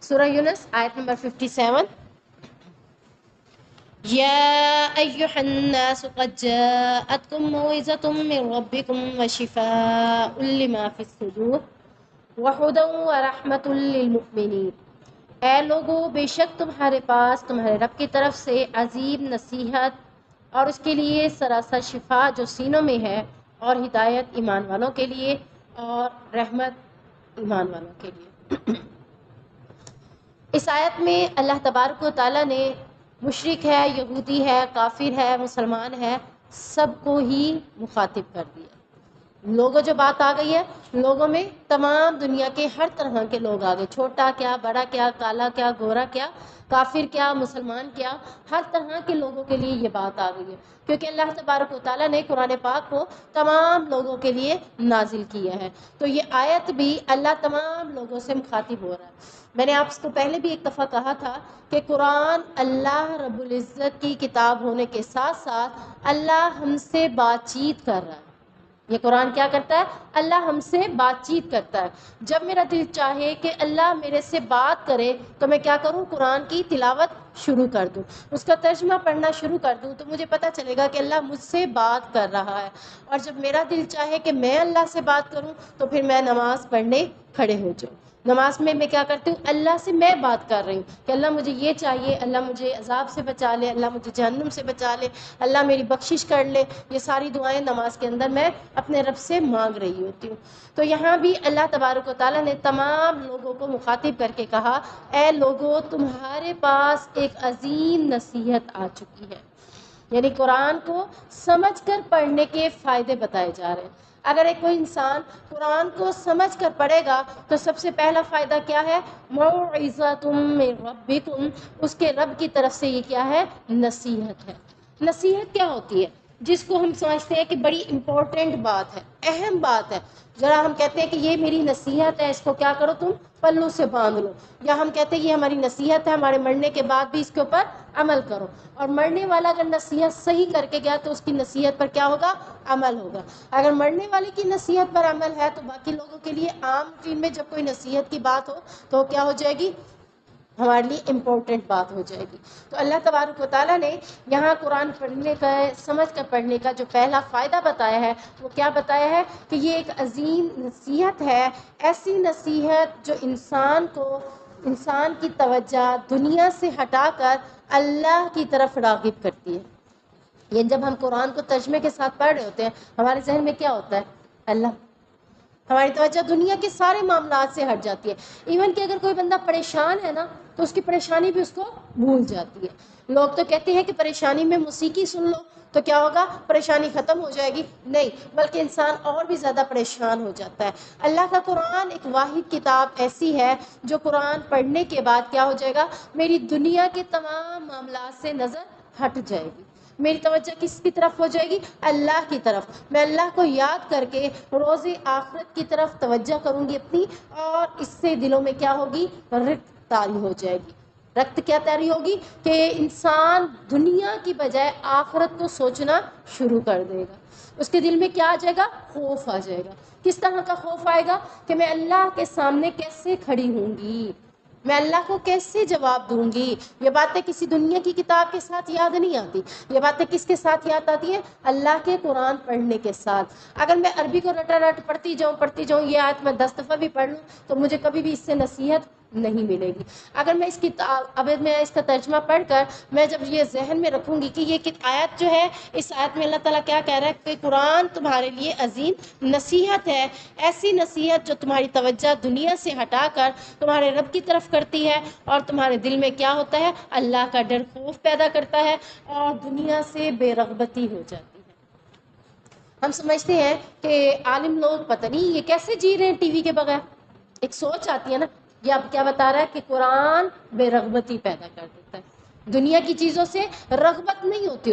سورہ یونس آیت نمبر 57. يا أيها الناس قد جاءتكم موعظة من ربكم وشفاء لما في الصدور وهدى ورحمة للمؤمنين. اے لوگو، بے شک تمہارے پاس تمہارے رب کی طرف سے عظیم نصیحت اور اس کے لیے سراسر شفا جو سینوں میں ہے، اور ہدایت ایمان والوں کے لیے اور رحمت ایمان والوں کے لیے. اس آیت میں اللہ تبارک و تعالیٰ نے مشرک ہے، یہودی ہے، کافر ہے، مسلمان ہے، سب کو ہی مخاطب کر دیا. لوگوں جو بات آ گئی ہے، لوگوں میں تمام دنیا کے ہر طرح کے لوگ آ گئے، چھوٹا کیا، بڑا کیا، کالا کیا، گورا کیا، کافر کیا، مسلمان کیا، ہر طرح کے لوگوں کے لیے یہ بات آ گئی ہے، کیونکہ اللہ تبارک و تعالیٰ نے قرآن پاک کو تمام لوگوں کے لیے نازل کیا ہے. تو یہ آیت بھی اللہ تمام لوگوں سے مخاطب ہو رہا ہے. میں نے آپ کو پہلے بھی ایک دفعہ کہا تھا کہ قرآن اللہ رب العزت کی کتاب ہونے کے ساتھ ساتھ اللہ ہم سے بات چیت کر رہا ہے. یہ قرآن کیا کرتا ہے؟ اللہ ہم سے بات چیت کرتا ہے. جب میرا دل چاہے کہ اللہ میرے سے بات کرے تو میں کیا کروں؟ قرآن کی تلاوت شروع کر دوں، اس کا ترجمہ پڑھنا شروع کر دوں، تو مجھے پتہ چلے گا کہ اللہ مجھ سے بات کر رہا ہے. اور جب میرا دل چاہے کہ میں اللہ سے بات کروں تو پھر میں نماز پڑھنے کھڑے ہو جاؤں. نماز میں کیا کرتی ہوں؟ اللہ سے میں بات کر رہی ہوں کہ اللہ مجھے یہ چاہیے، اللہ مجھے عذاب سے بچا لے، اللہ مجھے جہنم سے بچا لے، اللہ میری بخشش کر لے. یہ ساری دعائیں نماز کے اندر میں اپنے رب سے مانگ رہی ہوتی ہوں. تو یہاں بھی اللہ تبارک و تعالیٰ نے تمام لوگوں کو مخاطب کر کے کہا، اے لوگو، تمہارے پاس ایک عظیم نصیحت آ چکی ہے. یعنی قرآن کو سمجھ کر پڑھنے کے فائدے بتائے جا رہے ہیں. اگر ایک کوئی انسان قرآن کو سمجھ کر پڑھے گا تو سب سے پہلا فائدہ کیا ہے؟ موعظۃ من ربکم، اس کے رب کی طرف سے یہ کیا ہے؟ نصیحت ہے. نصیحت کیا ہوتی ہے؟ جس کو ہم سمجھتے ہیں کہ بڑی امپورٹنٹ بات ہے، اہم بات ہے، ذرا ہم کہتے ہیں کہ یہ میری نصیحت ہے، اس کو کیا کرو تم؟ پلو سے باندھ لو. یا ہم کہتے ہیں یہ ہماری نصیحت ہے، ہمارے مرنے کے بعد بھی اس کے اوپر عمل کرو. اور مرنے والا اگر نصیحت صحیح کر کے گیا تو اس کی نصیحت پر کیا ہوگا؟ عمل ہوگا. اگر مرنے والے کی نصیحت پر عمل ہے تو باقی لوگوں کے لیے عام روٹین میں جب کوئی نصیحت کی بات ہو تو کیا ہو جائے گی؟ ہمارے لیے امپورٹنٹ بات ہو جائے گی. تو اللہ تبارک و تعالیٰ نے یہاں قرآن پڑھنے کا، سمجھ کر پڑھنے کا جو پہلا فائدہ بتایا ہے وہ کیا بتایا ہے؟ کہ یہ ایک عظیم نصیحت ہے، ایسی نصیحت جو انسان کی توجہ دنیا سے ہٹا کر اللہ کی طرف راغب کرتی ہے. یہ جب ہم قرآن کو ترجمے کے ساتھ پڑھ رہے ہوتے ہیں ہمارے ذہن میں کیا ہوتا ہے؟ اللہ. ہماری توجہ دنیا کے سارے معاملات سے ہٹ جاتی ہے. ایون کہ اگر کوئی بندہ پریشان ہے نا تو اس کی پریشانی بھی اس کو بھول جاتی ہے. لوگ تو کہتے ہیں کہ پریشانی میں موسیقی سن لو تو کیا ہوگا؟ پریشانی ختم ہو جائے گی. نہیں، بلکہ انسان اور بھی زیادہ پریشان ہو جاتا ہے. اللہ کا قرآن ایک واحد کتاب ایسی ہے جو قرآن پڑھنے کے بعد کیا ہو جائے گا؟ میری دنیا کے تمام معاملات سے نظر ہٹ جائے گی. میری توجہ کس کی طرف ہو جائے گی؟ اللہ کی طرف. میں اللہ کو یاد کر کے روز آخرت کی طرف توجہ کروں گی اپنی، اور اس سے دلوں میں کیا ہوگی؟ رقت طاری ہو جائے گی. رقت کیا طاری ہوگی؟ کہ انسان دنیا کی بجائے آخرت کو سوچنا شروع کر دے گا. اس کے دل میں کیا آ جائے گا؟ خوف آ جائے گا. کس طرح کا خوف آئے گا؟ کہ میں اللہ کے سامنے کیسے کھڑی ہوں گی، میں اللہ کو کیسے جواب دوں گی. یہ باتیں کسی دنیا کی کتاب کے ساتھ یاد نہیں آتی. یہ باتیں کس کے ساتھ یاد آتی ہیں؟ اللہ کے قرآن پڑھنے کے ساتھ. اگر میں عربی کو رٹا رٹ پڑھتی جاؤں یہ آیت میں 10 دفعہ بھی پڑھ لوں تو مجھے کبھی بھی اس سے نصیحت نہیں ملے گی. اگر میں اس کا ترجمہ پڑھ کر میں جب یہ ذہن میں رکھوں گی کہ یہ آیت جو ہے، اس آیت میں اللہ تعالیٰ کیا کہہ رہا ہے کہ قرآن تمہارے لیے عظیم نصیحت ہے، ایسی نصیحت جو تمہاری توجہ دنیا سے ہٹا کر تمہارے رب کی طرف کرتی ہے، اور تمہارے دل میں کیا ہوتا ہے؟ اللہ کا ڈر خوف پیدا کرتا ہے، اور دنیا سے بے رغبتی ہو جاتی ہے. ہم سمجھتے ہیں کہ عالم لوگ پتہ نہیں یہ کیسے جی رہے ہیں ٹی وی کے بغیر. ایک سوچ آتی ہے نا. یہ اب کیا بتا رہا ہے کہ قرآن بے رغبتی پیدا کر دیتا ہے. دنیا کی چیزوں سے رغبت نہیں ہوتی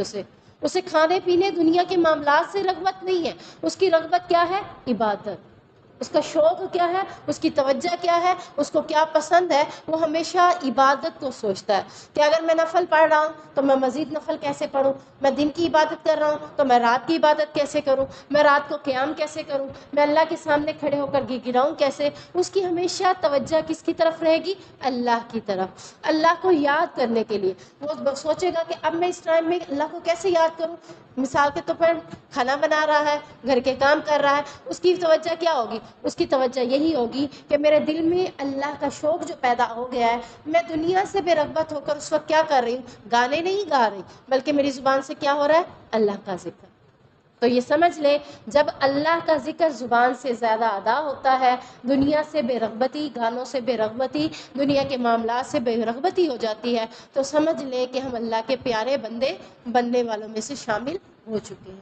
اسے کھانے پینے دنیا کے معاملات سے رغبت نہیں ہے. اس کی رغبت کیا ہے؟ عبادت. اس کا شوق کیا ہے، اس کی توجہ کیا ہے، اس کو کیا پسند ہے، وہ ہمیشہ عبادت کو سوچتا ہے کہ اگر میں نفل پڑھ رہا ہوں تو میں مزید نفل کیسے پڑھوں، میں دن کی عبادت کر رہا ہوں تو میں رات کی عبادت کیسے کروں، میں رات کو قیام کیسے کروں، میں اللہ کے سامنے کھڑے ہو کر گراؤں کیسے. اس کی ہمیشہ توجہ کس کی طرف رہے گی؟ اللہ کی طرف، اللہ کو یاد کرنے کے لیے. وہ سوچے گا کہ اب میں اس ٹائم میں اللہ کو کیسے یاد کروں. مثال کے طور پر کھانا بنا رہا ہے، گھر کے کام کر رہا ہے، اس کی توجہ کیا ہوگی؟ اس کی توجہ یہی ہوگی کہ میرے دل میں اللہ کا شوق جو پیدا ہو گیا ہے، میں دنیا سے بے رغبت ہو کر اس وقت کیا کر رہی ہوں؟ گانے نہیں گا رہی، بلکہ میری زبان سے کیا ہو رہا ہے؟ اللہ کا ذکر. تو یہ سمجھ لے، جب اللہ کا ذکر زبان سے زیادہ ادا ہوتا ہے، دنیا سے بے رغبتی، گانوں سے بے رغبتی، دنیا کے معاملات سے بے رغبتی ہو جاتی ہے، تو سمجھ لے کہ ہم اللہ کے پیارے بننے والوں میں سے شامل ہو چکے ہیں.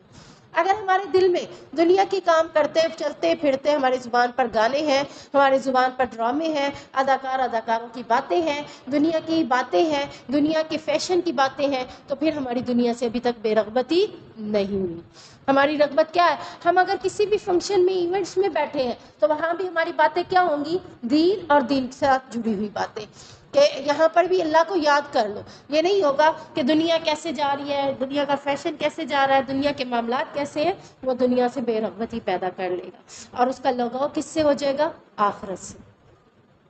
اگر ہمارے دل میں دنیا کی کام کرتے چلتے پھرتے ہماری زبان پر گانے ہیں، ہماری زبان پر ڈرامے ہیں، اداکاروں کی باتیں ہیں، دنیا کی باتیں ہیں، دنیا کے فیشن کی باتیں ہیں، تو پھر ہماری دنیا سے ابھی تک بے رغبتی نہیں ہوئی. ہماری رغبت کیا ہے؟ ہم اگر کسی بھی فنکشن میں، ایونٹس میں بیٹھے ہیں تو وہاں بھی ہماری باتیں کیا ہوں گی؟ دین اور دین کے ساتھ جڑی ہوئی باتیں، کہ یہاں پر بھی اللہ کو یاد کر لو. یہ نہیں ہوگا کہ دنیا کیسے جا رہی ہے، دنیا کا فیشن کیسے جا رہا ہے، دنیا کے معاملات کیسے ہیں. وہ دنیا سے بے رغبتی پیدا کر لے گا، اور اس کا لگاؤ کس سے ہو جائے گا؟ آخرت سے.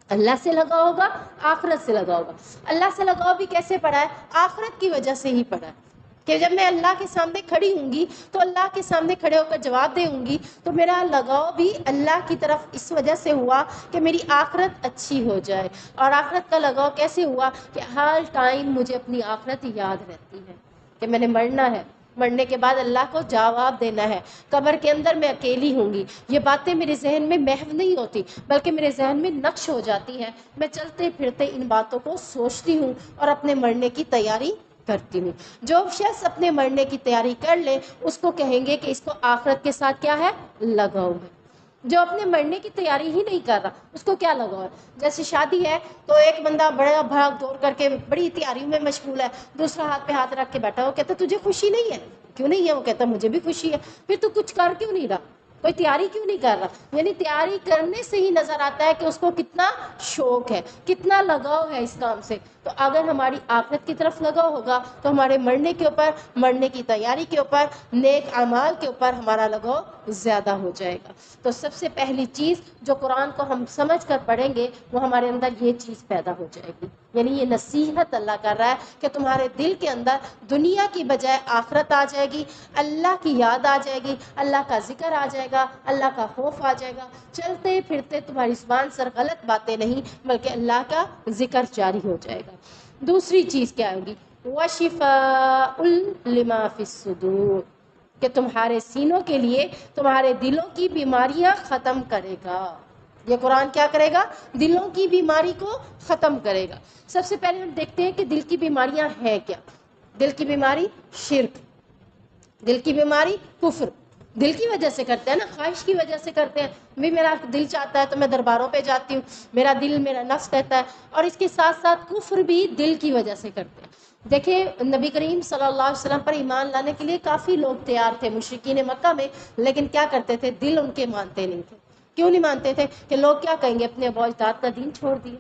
اللہ سے لگاؤ ہوگا، آخرت سے لگاؤ ہوگا. اللہ سے لگاؤ بھی کیسے پڑا ہے؟ آخرت کی وجہ سے ہی پڑا ہے، کہ جب میں اللہ کے سامنے کھڑی ہوں گی تو اللہ کے سامنے کھڑے ہو کر جواب دے ہوں گی، تو میرا لگاؤ بھی اللہ کی طرف اس وجہ سے ہوا کہ میری آخرت اچھی ہو جائے. اور آخرت کا لگاؤ کیسے ہوا؟ کہ ہر ٹائم مجھے اپنی آخرت یاد رہتی ہے کہ میں نے مرنا ہے، مرنے کے بعد اللہ کو جواب دینا ہے، قبر کے اندر میں اکیلی ہوں گی. یہ باتیں میرے ذہن میں محو نہیں ہوتی، بلکہ میرے ذہن میں نقش ہو جاتی ہیں. میں چلتے پھرتے ان باتوں کو سوچتی ہوں اور اپنے مرنے کی تیاری کرتی ہوں. جو شخص اپنے مرنے کی تیاری کر لے، اس کو کہیں گے کہ اس کو آخرت کے ساتھ کیا ہے؟ لگاؤ ہے. جو اپنے مرنے کی تیاری ہی نہیں کر رہا، اس کو کیا لگاؤ ہے؟ جیسے شادی ہے تو ایک بندہ بڑا بھاگ دوڑ کر کے بڑی تیاریوں میں مشغول ہے، دوسرا ہاتھ پہ ہاتھ رکھ کے بیٹھا، وہ کہتا تجھے خوشی نہیں ہے؟ کیوں نہیں ہے؟ وہ کہتا مجھے بھی خوشی ہے. پھر تو کچھ کر کیوں نہیں رہا؟ کوئی تیاری کیوں نہیں کر رہا؟ یعنی تیاری کرنے سے ہی نظر آتا ہے کہ اس کو کتنا شوق ہے، کتنا لگاؤ ہے اس کام سے. تو اگر ہماری آخرت کی طرف لگاؤ ہوگا تو ہمارے مرنے کے اوپر، مرنے کی تیاری کے اوپر، نیک اعمال کے اوپر ہمارا لگاؤ زیادہ ہو جائے گا. تو سب سے پہلی چیز جو قرآن کو ہم سمجھ کر پڑھیں گے، وہ ہمارے اندر یہ چیز پیدا ہو جائے گی. یعنی یہ نصیحت اللہ کر رہا ہے کہ تمہارے دل کے اندر دنیا کی بجائے آخرت آ جائے گی، اللہ کی یاد آ جائے گی، اللہ کا ذکر آ جائے گا، اللہ کا خوف آ جائے گا. چلتے پھرتے تمہاری زبان سے غلط باتیں نہیں، بلکہ اللہ کا ذکر جاری ہو جائے گا. دوسری چیز کیا ہوگی؟ وَشِفَاءٌ لِمَا فِي الصُّدُورِ، کہ تمہارے سینوں کے لیے تمہارے دلوں کی بیماریاں ختم کرے گا. یہ قرآن کیا کرے گا؟ دلوں کی بیماری کو ختم کرے گا. سب سے پہلے ہم دیکھتے ہیں کہ دل کی بیماریاں ہیں کیا. دل کی بیماری شرک، دل کی بیماری کفر. دل کی وجہ سے کرتے ہیں نا، خواہش کی وجہ سے کرتے ہیں. بھی میرا دل چاہتا ہے تو میں درباروں پہ جاتی ہوں، میرا دل، میرا نفس کہتا ہے. اور اس کے ساتھ ساتھ کفر بھی دل کی وجہ سے کرتے ہیں. دیکھیں نبی کریم صلی اللہ علیہ وسلم پر ایمان لانے کے لیے کافی لوگ تیار تھے مشرکین مکہ میں، لیکن کیا کرتے تھے؟ دل ان کے مانتے نہیں تھے. کیوں نہیں مانتے تھے؟ کہ لوگ کیا کہیں گے، اپنے ابا اجداد کا دین چھوڑ دیے.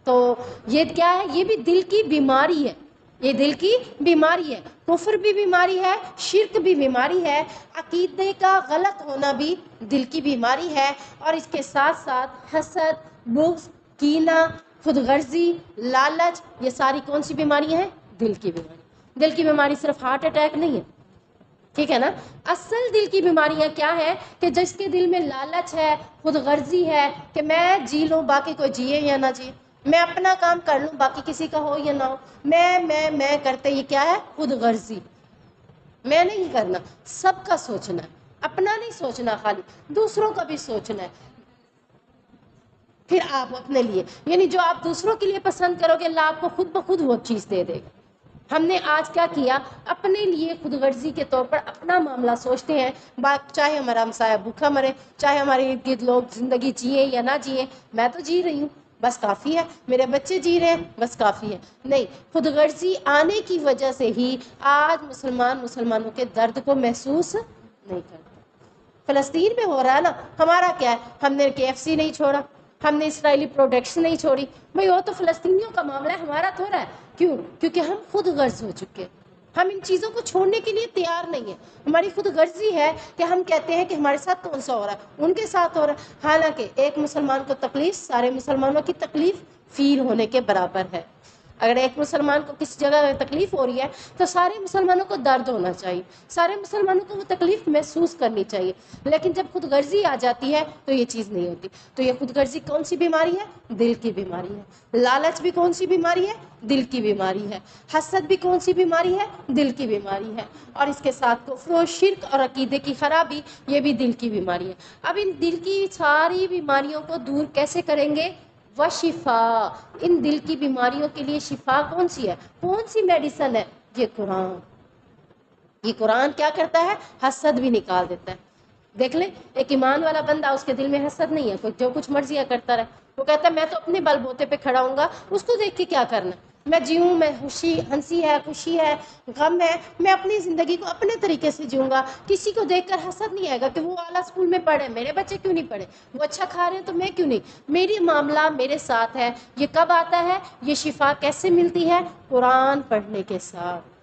تو یہ کیا ہے؟ یہ بھی دل کی بیماری ہے، یہ دل کی بیماری ہے. کفر بھی بیماری ہے، شرک بھی بیماری ہے، عقیدے کا غلط ہونا بھی دل کی بیماری ہے. اور اس کے ساتھ ساتھ حسد، بغض، کینہ، خود غرضی، لالچ، یہ ساری کون سی بیماریاں ہیں؟ دل کی بیماری. دل کی بیماری صرف ہارٹ اٹیک نہیں ہے، ٹھیک ہے نا. اصل دل کی بیماریاں کیا ہے؟ کہ جس کے دل میں لالچ ہے، خود غرضی ہے، کہ میں جی لوں باقی کوئی جیے یا نہ جیے، میں اپنا کام کر لوں باقی کسی کا ہو یا نہ ہو، میں کرتے. یہ کیا ہے؟ خود غرضی. میں نہیں کرنا، سب کا سوچنا ہے، اپنا نہیں سوچنا، خالی دوسروں کا بھی سوچنا ہے. پھر آپ اپنے لیے، یعنی جو آپ دوسروں کے لیے پسند کرو گے، اللہ آپ کو خود بخود وہ چیز دے دے گا. ہم نے آج کیا کیا؟ اپنے لیے خود غرضی کے طور پر اپنا معاملہ سوچتے ہیں. چاہے ہمارا ہمسایہ بھوکا مرے، چاہے ہمارے ارد گرد لوگ زندگی جیے یا نہ جیے، میں تو جی رہی ہوں بس کافی ہے، میرے بچے جی رہے ہیں بس کافی ہے. نہیں، خود غرضی آنے کی وجہ سے ہی آج مسلمانوں کے درد کو محسوس نہیں کرتے. فلسطین میں ہو رہا ہے نا، ہمارا کیا ہے؟ ہم نے KFC نہیں چھوڑا، ہم نے اسرائیلی پروڈکٹس نہیں چھوڑی، بھئی وہ تو فلسطینیوں کا معاملہ ہے، ہمارا تھوڑا ہے۔ کیوں؟ کیونکہ ہم خود غرض ہو چکے ہیں، ہم ان چیزوں کو چھوڑنے کے لیے تیار نہیں ہیں۔ ہماری خود غرضی ہے کہ ہم کہتے ہیں کہ ہمارے ساتھ کون سا ہو رہا ہے، ان کے ساتھ ہو رہا ہے، حالانکہ ایک مسلمان کو تکلیف سارے مسلمانوں کی تکلیف فیل ہونے کے برابر ہے۔ اگر ایک مسلمان کو کسی جگہ تکلیف ہو رہی ہے تو سارے مسلمانوں کو درد ہونا چاہیے، سارے مسلمانوں کو وہ تکلیف محسوس کرنی چاہیے، لیکن جب خود غرضی آ جاتی ہے تو یہ چیز نہیں ہوتی۔ تو یہ خود غرضی کون سی بیماری ہے؟ دل کی بیماری ہے۔ لالچ بھی کون سی بیماری ہے؟ دل کی بیماری ہے۔ حسد بھی کون سی بیماری ہے؟ دل کی بیماری ہے۔ اور اس کے ساتھ کفر و شرک اور عقیدے کی خرابی، یہ بھی دل کی بیماری ہے۔ اب ان دل کی ساری بیماریوں کو دور کیسے کریں گے؟ وشفا، ان دل کی بیماریوں کے لیے شفا کون سی ہے؟ کون سی میڈیسن ہے؟ یہ قرآن۔ یہ قرآن کیا کرتا ہے؟ حسد بھی نکال دیتا ہے۔ دیکھ لیں، ایک ایمان والا بندہ، اس کے دل میں حسد نہیں ہے، کوئی جو کچھ مرضی کرتا رہے، وہ کہتا ہے میں تو اپنے بل بوتے پہ کھڑا ہوں گا، اس کو دیکھ کے کیا کرنا، میں جیوں، میں ہنسی ہے، خوشی ہے، غم ہے، میں اپنی زندگی کو اپنے طریقے سے جیوں گا، کسی کو دیکھ کر حسد نہیں آئے گا کہ وہ اعلیٰ اسکول میں پڑھے، میرے بچے کیوں نہیں پڑھے، وہ اچھا کھا رہے ہیں تو میں کیوں نہیں، میری معاملہ میرے ساتھ ہے۔ یہ کب آتا ہے؟ یہ شفا کیسے ملتی ہے؟ قرآن پڑھنے کے ساتھ۔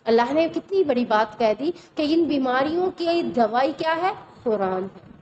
اللہ نے کتنی بڑی بات کہہ دی کہ ان بیماریوں کی دوائی کیا ہے؟ قرآن ہے۔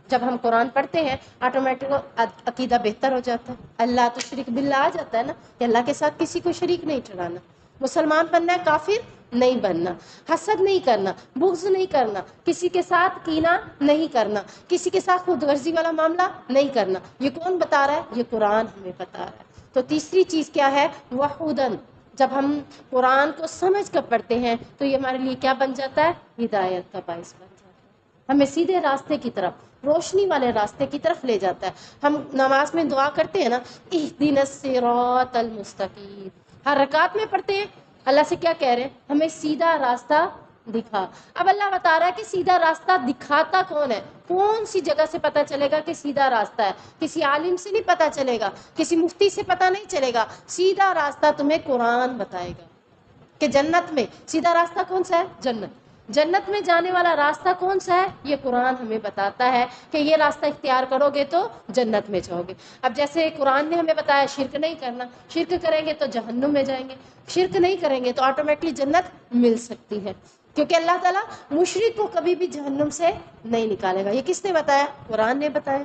جب ہم قرآن پڑھتے ہیں آٹومیٹک عقیدہ بہتر ہو جاتا ہے، اللہ تو شریک باللہ آ جاتا ہے نا، کہ اللہ کے ساتھ کسی کو شریک نہیں ٹھہرانا، مسلمان بننا ہے، کافر نہیں بننا، حسد نہیں کرنا، بغض نہیں کرنا، کسی کے ساتھ کینہ نہیں کرنا، کسی کے ساتھ خود غرضی والا معاملہ نہیں کرنا۔ یہ کون بتا رہا ہے؟ یہ قرآن ہمیں بتا رہا ہے۔ تو تیسری چیز کیا ہے؟ وحودن، جب ہم قرآن کو سمجھ کر پڑھتے ہیں تو یہ ہمارے لیے کیا بن جاتا ہے؟ ہدایت کا باعث بن جاتا ہے، ہمیں سیدھے راستے کی طرف، روشنی والے راستے کی طرف لے جاتا ہے۔ ہم نماز میں دعا کرتے ہیں نا، اہدنا الصراط المستقیم، ہر رکعت میں پڑھتے ہیں، اللہ سے کیا کہہ رہے ہیں؟ ہمیں سیدھا راستہ دکھا۔ اب اللہ بتا رہا ہے کہ سیدھا راستہ دکھاتا کون ہے؟ کون سی جگہ سے پتہ چلے گا کہ سیدھا راستہ ہے؟ کسی عالم سے نہیں پتہ چلے گا، کسی مفتی سے پتہ نہیں چلے گا، سیدھا راستہ تمہیں قرآن بتائے گا کہ جنت میں سیدھا راستہ کون سا ہے؟ جنت۔ جنت میں جانے والا راستہ کون سا ہے؟ یہ قرآن ہمیں بتاتا ہے کہ یہ راستہ اختیار کرو گے تو جنت میں جاؤ گے۔ اب جیسے قرآن نے ہمیں بتایا شرک نہیں کرنا، شرک کریں گے تو جہنم میں جائیں گے، شرک نہیں کریں گے تو آٹومیٹکلی جنت مل سکتی ہے، کیونکہ اللہ تعالیٰ مشرک کو کبھی بھی جہنم سے نہیں نکالے گا۔ یہ کس نے بتایا؟ قرآن نے بتایا۔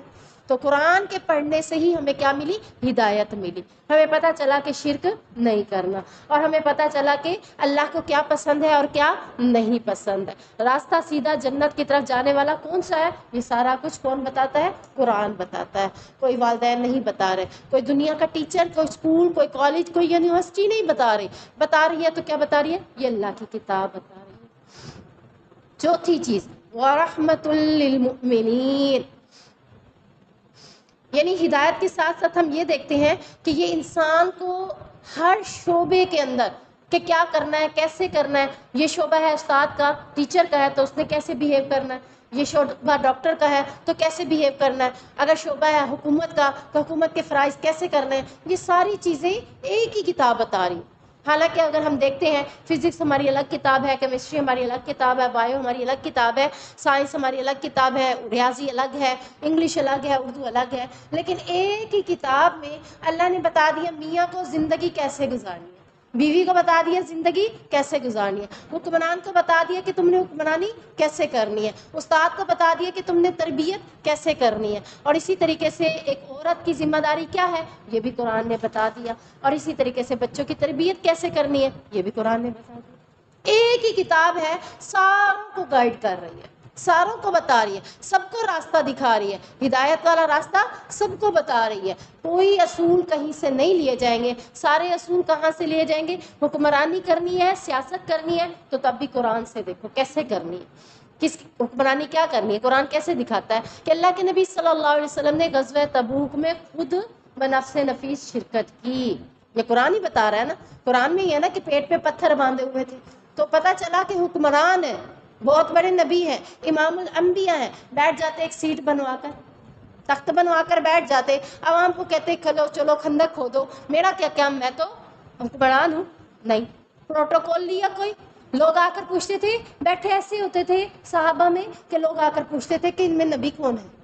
تو قرآن کے پڑھنے سے ہی ہمیں کیا ملی؟ ہدایت ملی، ہمیں پتہ چلا کہ شرک نہیں کرنا، اور ہمیں پتہ چلا کہ اللہ کو کیا پسند ہے اور کیا نہیں پسند ہے۔ راستہ سیدھا جنت کی طرف جانے والا کون سا ہے؟ یہ سارا کچھ کون بتاتا ہے؟ قرآن بتاتا ہے۔ کوئی والدین نہیں بتا رہے، کوئی دنیا کا ٹیچر، کوئی اسکول، کوئی کالج، کوئی یونیورسٹی نہیں بتا رہی ہے تو کیا بتا رہی ہے؟ یہ اللہ کی کتاب بتا رہی ہے۔ چوتھی چیز، وَرَحْمَةٌ لِّلْمُؤْمِنِينَ، یعنی ہدایت کے ساتھ ساتھ ہم یہ دیکھتے ہیں کہ یہ انسان کو ہر شعبے کے اندر کہ کیا کرنا ہے، کیسے کرنا ہے۔ یہ شعبہ ہے استاد کا، ٹیچر کا ہے تو اس نے کیسے بیہیو کرنا ہے، یہ شعبہ ڈاکٹر کا ہے تو کیسے بیہیو کرنا ہے، اگر شعبہ ہے حکومت کا تو حکومت کے فرائض کیسے کرنے ہیں۔ یہ ساری چیزیں ایک ہی کتاب بتا رہی۔ حالانکہ اگر ہم دیکھتے ہیں فزکس ہماری الگ کتاب ہے، کیمسٹری ہماری الگ کتاب ہے، بایو ہماری الگ کتاب ہے، سائنس ہماری الگ کتاب ہے، ریاضی الگ ہے، انگلش الگ ہے، اردو الگ ہے، لیکن ایک ہی کتاب میں اللہ نے بتا دیا میاں کو زندگی کیسے گزارنی ہے، بیوی کو بتا دیا زندگی کیسے گزارنی ہے، حکمران کو بتا دیا کہ تم نے حکمرانی کیسے کرنی ہے، استاد کو بتا دیا کہ تم نے تربیت کیسے کرنی ہے، اور اسی طریقے سے ایک عورت کی ذمہ داری کیا ہے یہ بھی قرآن نے بتا دیا، اور اسی طریقے سے بچوں کی تربیت کیسے کرنی ہے یہ بھی قرآن نے بتا دیا۔ ایک ہی کتاب ہے، ساروں کو گائیڈ کر رہی ہے، ساروں کو بتا رہی ہے، سب کو راستہ دکھا رہی ہے، ہدایت والا راستہ سب کو بتا رہی ہے۔ کوئی اصول کہیں سے نہیں لیے جائیں گے، سارے اصول کہاں سے لیے جائیں گے؟ حکمرانی کرنی ہے، سیاست کرنی ہے تو تب بھی قرآن سے دیکھو کیسے کرنی ہے، کس حکمرانی کیا کرنی ہے۔ قرآن کیسے دکھاتا ہے کہ اللہ کے نبی صلی اللہ علیہ وسلم نے غزوہ تبوک میں خود بنفس نفیس شرکت کی، یہ قرآن ہی بتا رہا ہے نا۔ قرآن میں یہ ہے نا کہ پیٹ پہ پتھر باندھے ہوئے تھے تو پتہ چلا کہ حکمران ہے، بہت بڑے نبی ہیں، امام الانبیاء ہیں، بیٹھ جاتے ایک سیٹ بنوا کر، تخت بنوا کر بیٹھ جاتے، عوام کو کہتے کھلو چلو خندق کھودو، میرا کیا کام، میں تو حکمران ہوں؟ نہیں، پروٹوکول لیا کوئی؟ لوگ آ کر پوچھتے تھے، بیٹھے ایسے ہوتے تھے صحابہ میں کہ لوگ آ کر پوچھتے تھے کہ ان میں نبی کون ہے.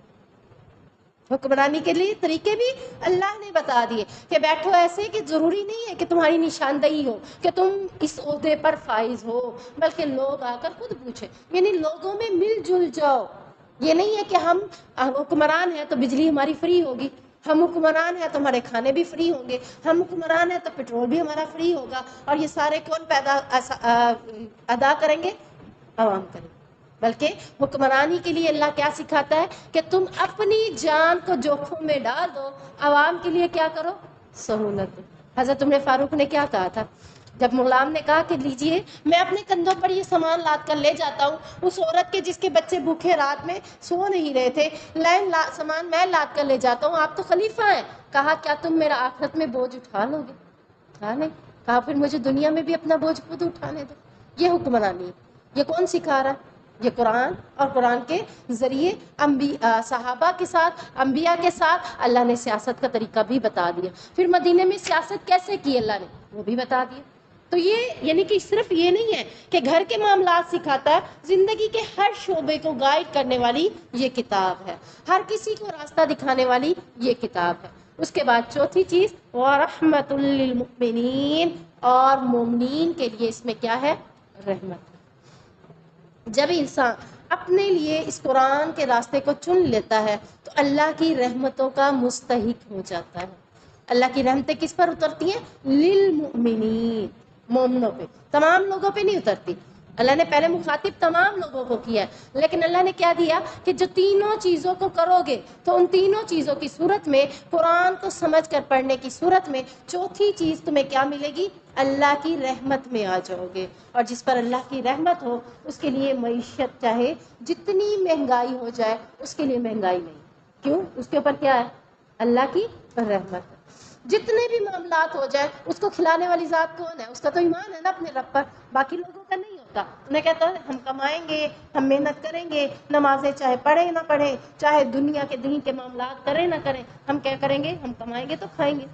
حکمرانی کے لیے طریقے بھی اللہ نے بتا دیے کہ بیٹھو ایسے کہ ضروری نہیں ہے کہ تمہاری نشاندہی ہو کہ تم اس عہدے پر فائز ہو، بلکہ لوگ آ کر خود پوچھیں. یعنی لوگوں میں مل جل جاؤ. یہ نہیں ہے کہ ہم حکمران ہیں تو بجلی ہماری فری ہوگی، ہم حکمران ہیں تو ہمارے کھانے بھی فری ہوں گے، ہم حکمران ہیں تو پیٹرول بھی ہمارا فری ہوگا. اور یہ سارے کون ادا کریں گے؟ عوام کریں گے. بلکہ حکمرانی کے لیے اللہ کیا سکھاتا ہے کہ تم اپنی جان کو جوخم میں ڈال دو، عوام کے لیے کیا کرو؟ سہولت دو. حضرت عمر فاروق نے کیا کہا تھا جب غلام نے کہا کہ لیجئے میں اپنے کندھوں پر یہ سامان لاد کر لے جاتا ہوں، اس عورت کے جس کے بچے بھوکے رات میں سو نہیں رہے تھے، سامان میں لاد کر لے جاتا ہوں، آپ تو خلیفہ ہیں. کہا کیا تم میرا آخرت میں بوجھ اٹھا لو گے؟ کہا نہیں. کہا پھر مجھے دنیا میں بھی اپنا بوجھ خود اٹھانے دو. یہ حکمرانی ہے. یہ کون سکھا رہا ہے؟ یہ قرآن، اور قرآن کے ذریعے صحابہ کے ساتھ، انبیاء کے ساتھ اللہ نے سیاست کا طریقہ بھی بتا دیا. پھر مدینے میں سیاست کیسے کی اللہ نے وہ بھی بتا دیا. تو یہ یعنی کہ صرف یہ نہیں ہے کہ گھر کے معاملات سکھاتا ہے، زندگی کے ہر شعبے کو گائیڈ کرنے والی یہ کتاب ہے، ہر کسی کو راستہ دکھانے والی یہ کتاب ہے. اس کے بعد چوتھی چیز وَرَحْمَةٌ لِّلْمُؤْمِنِينَ، اور مومنین کے لیے اس میں کیا ہے؟ رحمت. جب انسان اپنے لیے اس قرآن کے راستے کو چن لیتا ہے تو اللہ کی رحمتوں کا مستحق ہو جاتا ہے. اللہ کی رحمتیں کس پر اترتی ہیں؟ للمؤمنین، مومنوں پہ، تمام لوگوں پہ نہیں اترتی. اللہ نے پہلے مخاطب تمام لوگوں کو کیا ہے، لیکن اللہ نے کیا دیا کہ جو تینوں چیزوں کو کرو گے تو ان تینوں چیزوں کی صورت میں، قرآن کو سمجھ کر پڑھنے کی صورت میں، چوتھی چیز تمہیں کیا ملے گی؟ اللہ کی رحمت میں آ جاؤ گے. اور جس پر اللہ کی رحمت ہو اس کے لیے معیشت چاہے جتنی مہنگائی ہو جائے اس کے لیے مہنگائی نہیں. کیوں؟ اس کے اوپر کیا ہے؟ اللہ کی رحمت. جتنے بھی معاملات ہو جائے اس کو کھلانے والی ذات کون ہے؟ اس کا تو ایمان ہے نا اپنے رب پر، باقی لوگوں کا نہیں ہوتا. انہیں کہتا ہے ہم کمائیں گے، ہم محنت کریں گے، نمازیں چاہے پڑھیں نہ پڑھیں، چاہے دنیا کے دین کے معاملات کریں نہ کریں، ہم کیا کریں گے؟ ہم کمائیں گے تو کھائیں گے.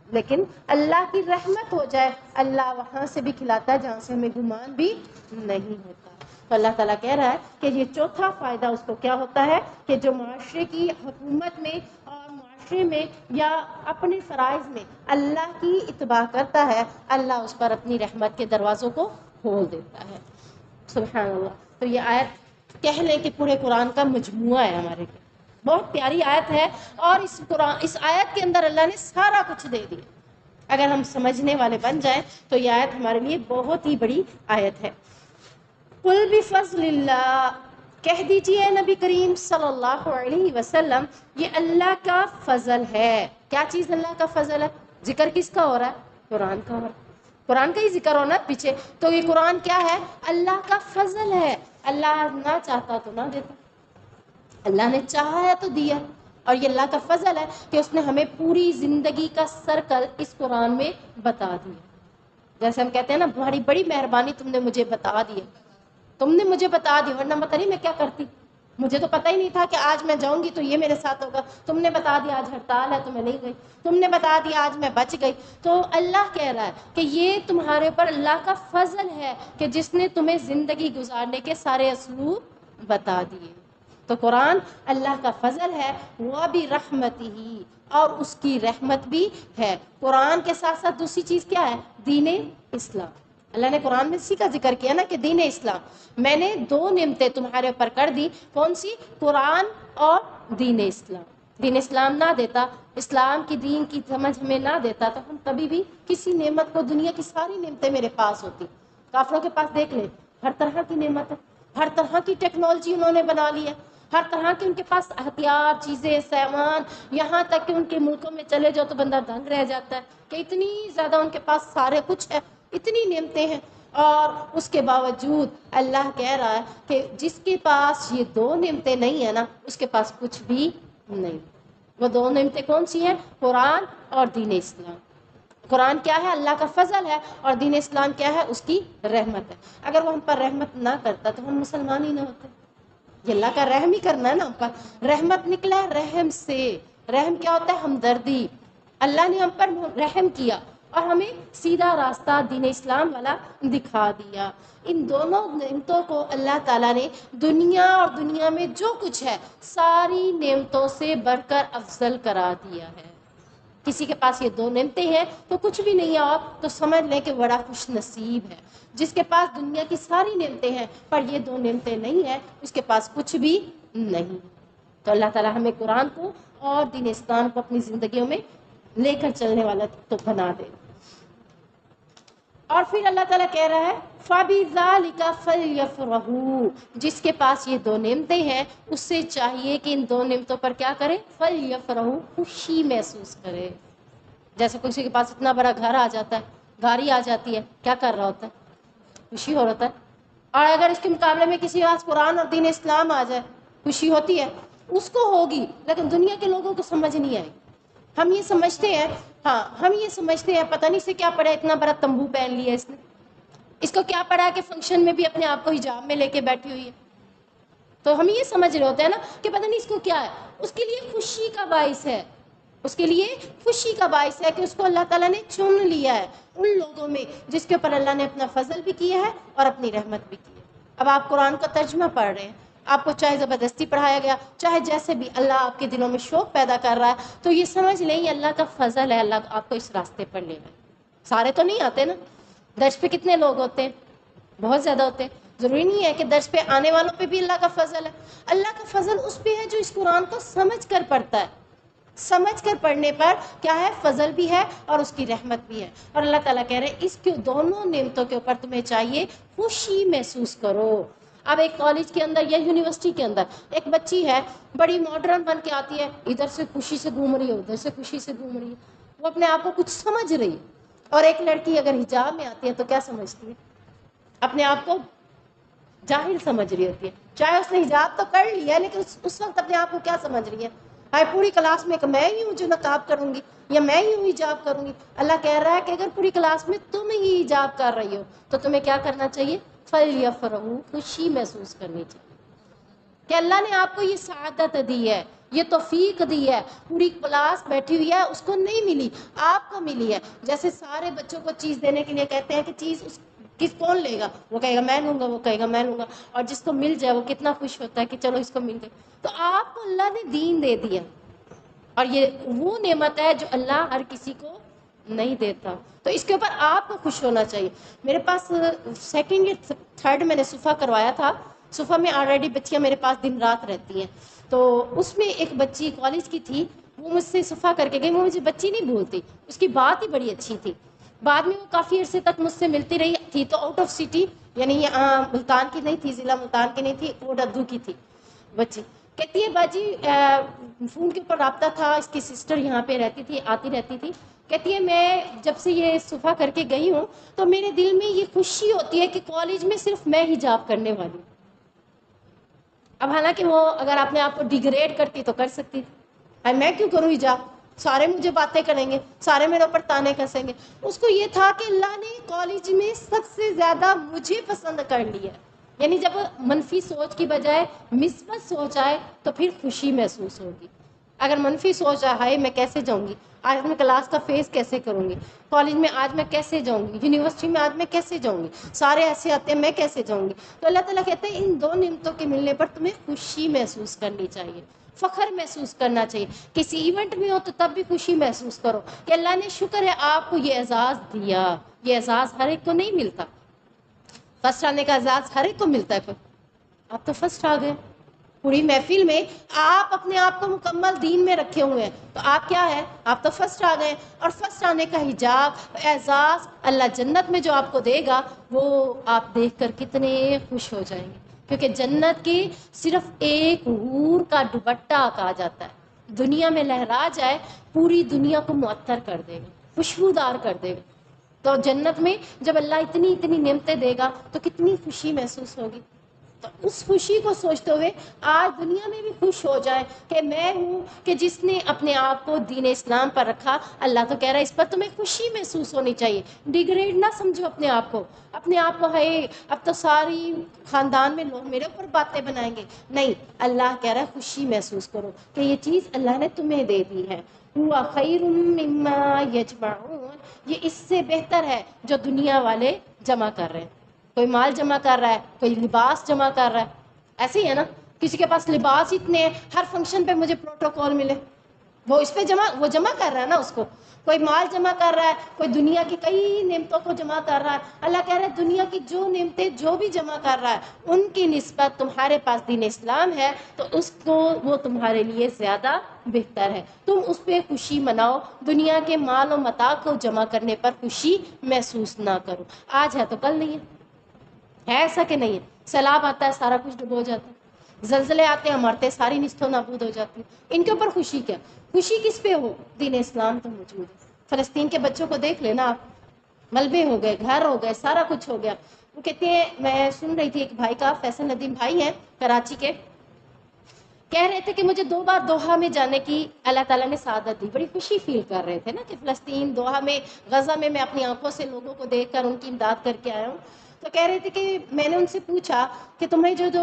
لیکن اللہ کی رحمت ہو جائے اللہ وہاں سے بھی کھلاتا ہے جہاں سے ہمیں گمان بھی نہیں ہوتا. تو اللہ تعالیٰ کہہ رہا ہے کہ یہ چوتھا فائدہ اس کو کیا ہوتا ہے کہ جو معاشرے کی حکومت میں اور معاشرے میں یا اپنے فرائض میں اللہ کی اتباع کرتا ہے، اللہ اس پر اپنی رحمت کے دروازوں کو کھول دیتا ہے. سبحان اللہ. تو یہ آیت کہہ لیں کہ پورے قرآن کا مجموعہ ہے ہمارے لیے. بہت پیاری آیت ہے، اور اس آیت کے اندر اللہ نے سارا کچھ دے دیا. اگر ہم سمجھنے والے بن جائیں تو یہ آیت ہمارے لیے بہت ہی بڑی آیت ہے. قل بفضل اللہ، کہہ دیجئے نبی کریم صلی اللہ علیہ وسلم یہ اللہ کا فضل ہے. کیا چیز اللہ کا فضل ہے؟ ذکر کس کا ہو رہا ہے؟ قرآن کا ہو رہا ہے. قرآن کا ہی ذکر ہونا پیچھے. تو یہ قرآن کیا ہے؟ اللہ کا فضل ہے. اللہ نہ چاہتا تو نہ دیتا، اللہ نے چاہا ہے تو دیا. اور یہ اللہ کا فضل ہے کہ اس نے ہمیں پوری زندگی کا سرکل اس قرآن میں بتا دیا. جیسے ہم کہتے ہیں نا تمہاری بڑی مہربانی تم نے مجھے بتا دیا، تم نے مجھے بتا دی، ورنہ پتہ نہیں میں کیا کرتی، مجھے تو پتہ ہی نہیں تھا کہ آج میں جاؤں گی تو یہ میرے ساتھ ہوگا. تم نے بتا دیا آج ہڑتال ہے تو میں نہیں گئی، تم نے بتا دیا آج میں بچ گئی. تو اللہ کہہ رہا ہے کہ یہ تمہارے پر اللہ کا فضل ہے کہ جس نے تمہیں زندگی گزارنے کے سارے اسلوب بتا دیے. تو قرآن اللہ کا فضل ہے، وہ بھی رحمتہ، اور اس کی رحمت بھی ہے. قرآن کے ساتھ ساتھ دوسری چیز کیا ہے؟ دین اسلام. اللہ نے قرآن میں اسی کا ذکر کیا نا کہ دین اسلام، میں نے 2 نعمتیں تمہارے اوپر کر دی. کون سی؟ قرآن اور دین اسلام. دین اسلام نہ دیتا، اسلام کی دین کی سمجھ ہمیں نہ دیتا تو ہم کبھی بھی کسی نعمت کو، دنیا کی ساری نعمتیں میرے پاس ہوتی. کافروں کے پاس دیکھ لیں ہر طرح کی نعمت ہے، ہر طرح کی ٹیکنالوجی انہوں نے بنا لی ہے، ہر طرح کے ان کے پاس ہتھیار، چیزیں، سامان، یہاں تک کہ ان کے ملکوں میں چلے جاؤ تو بندہ دنگ رہ جاتا ہے کہ اتنی زیادہ ان کے پاس سارے کچھ ہے، اتنی نعمتیں ہیں. اور اس کے باوجود اللہ کہہ رہا ہے کہ جس کے پاس یہ 2 نعمتیں نہیں ہیں نا اس کے پاس کچھ بھی نہیں. وہ 2 نعمتیں کون سی ہیں؟ قرآن اور دین اسلام. قرآن کیا ہے؟ اللہ کا فضل ہے، اور دین اسلام کیا ہے؟ اس کی رحمت ہے. اگر وہ ہم پر رحمت نہ کرتا تو ہم مسلمان ہی نہ ہوتے. یہ اللہ کا رحم ہی کرنا ہے نا ہم پر. رحمت نکلا ہے رحم سے. رحم کیا ہوتا ہے؟ ہمدردی. اللہ نے ہم پر رحم کیا، اور ہمیں سیدھا راستہ دین اسلام والا دکھا دیا۔ ان دونوں نعمتوں کو اللہ تعالیٰ نے دنیا اور دنیا میں جو کچھ ہے ساری نعمتوں سے بڑھ کر افضل کرا دیا ہے۔ کسی کے پاس یہ دو نعمتیں ہیں تو کچھ بھی نہیں ہے آپ تو سمجھ لیں کہ بڑا خوش نصیب ہے۔ جس کے پاس دنیا کی ساری نعمتیں ہیں پر یہ دو نعمتیں نہیں ہیں اس کے پاس کچھ بھی نہیں۔ تو اللہ تعالیٰ ہمیں قرآن کو اور دین اسلام کو اپنی زندگیوں میں لے کر چلنے والا تو بنا دے۔ اور پھر اللہ تعالیٰ کہہ رہا ہے فَبِذَلِكَ فَلْيَفْرَحُوا، جس کے پاس یہ دو نعمتیں ہیں اس سے چاہیے کہ ان دو نعمتوں پر کیا کرے؟ فَلْيَفْرَحُوا، خوشی محسوس کرے۔ جیسے کسی کے پاس اتنا بڑا گھر آ جاتا ہے، گاڑی آ جاتی ہے، کیا کر رہا ہوتا ہے؟ خوشی ہو رہا ہے۔ اور اگر اس کے مقابلے میں کسی کے پاس قرآن اور دین اسلام آ جائے خوشی ہوتی ہے، اس کو ہوگی، لیکن دنیا کے لوگوں کو سمجھ نہیں آئی۔ ہم یہ سمجھتے ہیں پتہ نہیں سے کیا پڑھا، اتنا بڑا تمبو پہن لیا اس کو کیا پڑھا کہ فنکشن میں بھی اپنے آپ کو حجاب میں لے کے بیٹھی ہوئی ہے۔ تو ہم یہ سمجھ رہے ہوتے ہیں نا کہ پتہ نہیں اس کو کیا ہے، اس کے لیے خوشی کا باعث ہے، اس کے لیے خوشی کا باعث ہے کہ اس کو اللہ تعالیٰ نے چن لیا ہے ان لوگوں میں جس کے اوپر اللہ نے اپنا فضل بھی کیا ہے اور اپنی رحمت بھی کی ہے۔ اب آپ قرآن کا ترجمہ پڑھ رہے ہیں، آپ کو چاہے زبردستی پڑھایا گیا، چاہے جیسے بھی اللہ آپ کے دلوں میں شوق پیدا کر رہا ہے، تو یہ سمجھ لیں یہ اللہ کا فضل ہے، اللہ آپ کو اس راستے پر لے گئے۔ سارے تو نہیں آتے نا، درس پہ کتنے لوگ ہوتے ہیں؟ بہت زیادہ ہوتے ہیں۔ ضروری نہیں ہے کہ درس پہ آنے والوں پہ بھی اللہ کا فضل ہے۔ اللہ کا فضل اس پہ ہے جو اس قرآن کو سمجھ کر پڑھتا ہے۔ سمجھ کر پڑھنے پر کیا ہے؟ فضل بھی ہے اور اس کی رحمت بھی ہے۔ اور اللہ تعالیٰ کہہ رہے ہیں اس کے دونوں نعمتوں کے اوپر تمہیں چاہیے خوشی محسوس کرو۔ اب ایک کالج کے اندر یا یونیورسٹی کے اندر ایک بچی ہے، بڑی ماڈرن بن کے آتی ہے، ادھر سے خوشی سے گھوم رہی ہے، ادھر سے خوشی سے گھوم رہی ہے، وہ اپنے آپ کو کچھ سمجھ رہی ہے۔ اور ایک لڑکی اگر حجاب میں آتی ہے تو کیا سمجھتی ہے؟ اپنے آپ کو جاہل سمجھ رہی ہوتی ہے، چاہے اس نے حجاب تو کر لیا ہے لیکن اس وقت اپنے آپ کو کیا سمجھ رہی ہے؟ پوری کلاس میں کہ میں ہی ہوں جو نقاب کروں گی یا میں ہی ہوں حجاب کروں گی۔ اللہ کہہ رہا ہے کہ اگر پوری کلاس میں تم ہی حجاب کر رہی ہو تو تمہیں کیا کرنا چاہیے؟ فَلْيَفْرَحُوا، خوشی محسوس کرنی چاہیے کہ اللہ نے آپ کو یہ سعادت دی ہے، یہ توفیق دی ہے۔ پوری کلاس بیٹھی ہوئی ہے، اس کو نہیں ملی، آپ کو ملی ہے۔ جیسے سارے بچوں کو چیز دینے کے لیے کہتے ہیں کہ چیز کون لے گا؟ وہ کہے گا میں لوں گا، وہ کہے گا میں لوں گا، اور جس کو مل جائے وہ کتنا خوش ہوتا ہے کہ چلو اس کو مل گئی۔ تو آپ کو اللہ نے دین دے دیا، اور یہ وہ نعمت ہے جو اللہ ہر کسی کو نہیں دیتا، تو اس کے اوپر آپ کو خوش ہونا چاہیے۔ میرے پاس سیکنڈ یا تھرڈ میں نے صفحہ کروایا تھا، صفحہ میں آلریڈی بچیاں میرے پاس دن رات رہتی ہیں، تو اس میں ایک بچی کالج کی تھی، وہ مجھ سے صفحہ کر کے گئی، وہ مجھے بچی نہیں بھولتی، اس کی بات ہی بڑی اچھی تھی۔ بعد میں وہ کافی عرصے تک مجھ سے ملتی رہی تھی، تو آؤٹ آف سٹی، یعنی یہاں ملتان کی نہیں تھی، ضلع ملتان کی نہیں تھی، وہ ڈدو کی تھی بچی۔ کہتی ہے باجی فون کے اوپر رابطہ تھا، اس کی سسٹر یہاں پہ رہتی تھی، آتی رہتی تھی، کہتی ہے میں جب سے یہ صفحہ کر کے گئی ہوں تو میرے دل میں یہ خوشی ہوتی ہے کہ کالج میں صرف میں حجاب کرنے والی ہوں۔ اب حالانکہ وہ اگر اپنے آپ کو ڈیگریڈ کرتی تو کر سکتی تھی، میں کیوں کروں حجاب، سارے مجھے باتیں کریں گے، سارے میرے اوپر تانے کسیں گے۔ اس کو یہ تھا کہ اللہ نے کالج میں سب سے زیادہ مجھے پسند کر لیا، یعنی جب منفی سوچ کی بجائے مثبت سوچ آئے تو پھر خوشی محسوس ہوگی۔ اگر منفی سوچ آئے ہائے میں کیسے جاؤں گی، آج میں کلاس کا فیس کیسے کروں گی، کالج میں آج میں کیسے جاؤں گی، یونیورسٹی میں آج میں کیسے جاؤں گی، سارے ایسے آتے ہیں میں کیسے جاؤں گی۔ تو اللہ تعالیٰ کہتے ہیں ان دو نعمتوں کے ملنے پر تمہیں خوشی محسوس کرنی چاہیے، فخر محسوس کرنا چاہیے۔ کسی ایونٹ میں ہو تو تب بھی خوشی محسوس کرو کہ اللہ نے شکر ہے آپ کو یہ اعزاز دیا۔ یہ اعزاز ہر ایک کو نہیں ملتا، فرسٹ آنے کا اعزاز ہر ایک کو ملتا ہے، پھر آپ تو فرسٹ آ گئے پوری محفل میں، آپ اپنے آپ کو مکمل دین میں رکھے ہوئے ہیں، تو آپ کیا ہے؟ آپ تو فرسٹ آ گئے۔ اور فرسٹ آنے کا حجاب، اعزاز اللہ جنت میں جو آپ کو دے گا وہ آپ دیکھ کر کتنے خوش ہو جائیں گے، کیونکہ جنت کی صرف ایک حور کا دوپٹہ کہا جاتا ہے، دنیا میں لہرا جائے پوری دنیا کو معطر کر دے گا، خوشبودار کر دے گا۔ تو جنت میں جب اللہ اتنی اتنی نعمتیں دے گا تو کتنی خوشی محسوس ہوگی۔ تو اس خوشی کو سوچتے ہوئے آج دنیا میں بھی خوش ہو جائیں کہ میں ہوں کہ جس نے اپنے آپ کو دین اسلام پر رکھا۔ اللہ تو کہہ رہا ہے اس پر تمہیں خوشی محسوس ہونی چاہیے، ڈیگریڈ نہ سمجھو اپنے آپ کو، ہے اب تو ساری خاندان میں لوگ میرے اوپر باتیں بنائیں گے، نہیں، اللہ کہہ رہا ہے خوشی محسوس کرو کہ یہ چیز اللہ نے تمہیں دے دی ہے۔ ہوا خیر مما یجمعون، یہ اس سے بہتر ہے جو دنیا والے جمع کر رہے ہیں. کوئی مال جمع کر رہا ہے, کوئی لباس جمع کر رہا ہے. ایسے ہی ہے نا, کسی کے پاس لباس اتنے ہیں, ہر فنکشن پہ مجھے پروٹوکول ملے, وہ اس پہ وہ جمع کر رہا ہے نا اس کو. کوئی مال جمع کر رہا ہے, کوئی دنیا کی کئی نعمتوں کو جمع کر رہا ہے. اللہ کہہ رہا ہے دنیا کی جو نعمتیں جو بھی جمع کر رہا ہے ان کی نسبت تمہارے پاس دین اسلام ہے تو اس کو وہ تمہارے لیے زیادہ بہتر ہے. تم اس پہ خوشی مناؤ, دنیا کے مال و متاع کو جمع کرنے پر خوشی محسوس نہ کرو. آج ہے تو کل نہیں ہے ایسا کہ نہیں ہے. سیلاب آتا ہے سارا کچھ ڈبو جاتا ہے, زلزلے آتے ہیں مرتے ساری نسل و نابود ہو جاتی ہے. ان کے اوپر خوشی کیا؟ خوشی کس پہ ہو؟ دین اسلام تو موجود ہے. فلسطین کے بچوں کو دیکھ لینا آپ, ملبے ہو گئے, گھر ہو گئے, سارا کچھ ہو گیا. وہ کہتے ہیں, میں سن رہی تھی ایک بھائی کا, فیصل ندیم بھائی ہیں کراچی کے, کہہ رہے تھے کہ مجھے 2 بار دوحہ میں جانے کی اللہ تعالیٰ نے سعادت دی. بڑی خوشی فیل کر رہے تھے نا کہ فلسطین, دوحہ میں, غزہ میں اپنی آنکھوں سے لوگوں کو دیکھ کر ان کی امداد کر کے آیا ہوں. تو کہہ رہے تھے کہ میں نے ان سے پوچھا کہ تمہیں جو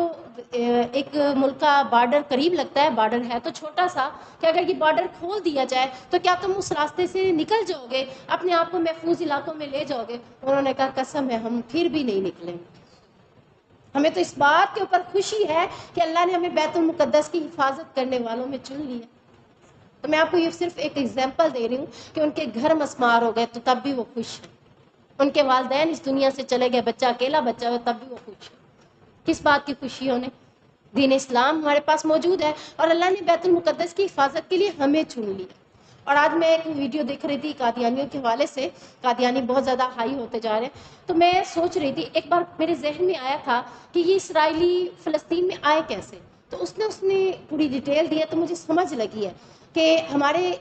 ایک ملک کا بارڈر قریب لگتا ہے, بارڈر ہے تو چھوٹا سا, کہ اگر یہ بارڈر کھول دیا جائے تو کیا تم اس راستے سے نکل جاؤ گے, اپنے آپ کو محفوظ علاقوں میں لے جاؤ گے؟ انہوں نے کہا قسم ہے ہم پھر بھی نہیں نکلیں گے. ہمیں تو اس بات کے اوپر خوشی ہے کہ اللہ نے ہمیں بیت المقدس کی حفاظت کرنے والوں میں چن لیا. تو میں آپ کو یہ صرف ایک ایگزامپل دے رہی ہوں کہ ان کے گھر مسمار ہو گئے تو تب بھی وہ خوش ہیں. ان کے والدین اس دنیا سے چلے گئے, بچہ اکیلا بچہ ہو تب بھی وہ خوش ہے. کس بات کی خوشی ہونے؟ دین اسلام ہمارے پاس موجود ہے اور اللہ نے بیت المقدس کی حفاظت کے لیے ہمیں چن لیا. اور آج میں ایک ویڈیو دیکھ رہی تھی قادیانیوں کے حوالے سے, قادیانی بہت زیادہ ہائی ہوتے جا رہے ہیں. تو میں سوچ رہی تھی, ایک بار میرے ذہن میں آیا تھا کہ یہ اسرائیلی فلسطین میں آئے کیسے. تو اس نے پوری ڈیٹیل دی ہے تو مجھے سمجھ لگی ہے کہ ہمارے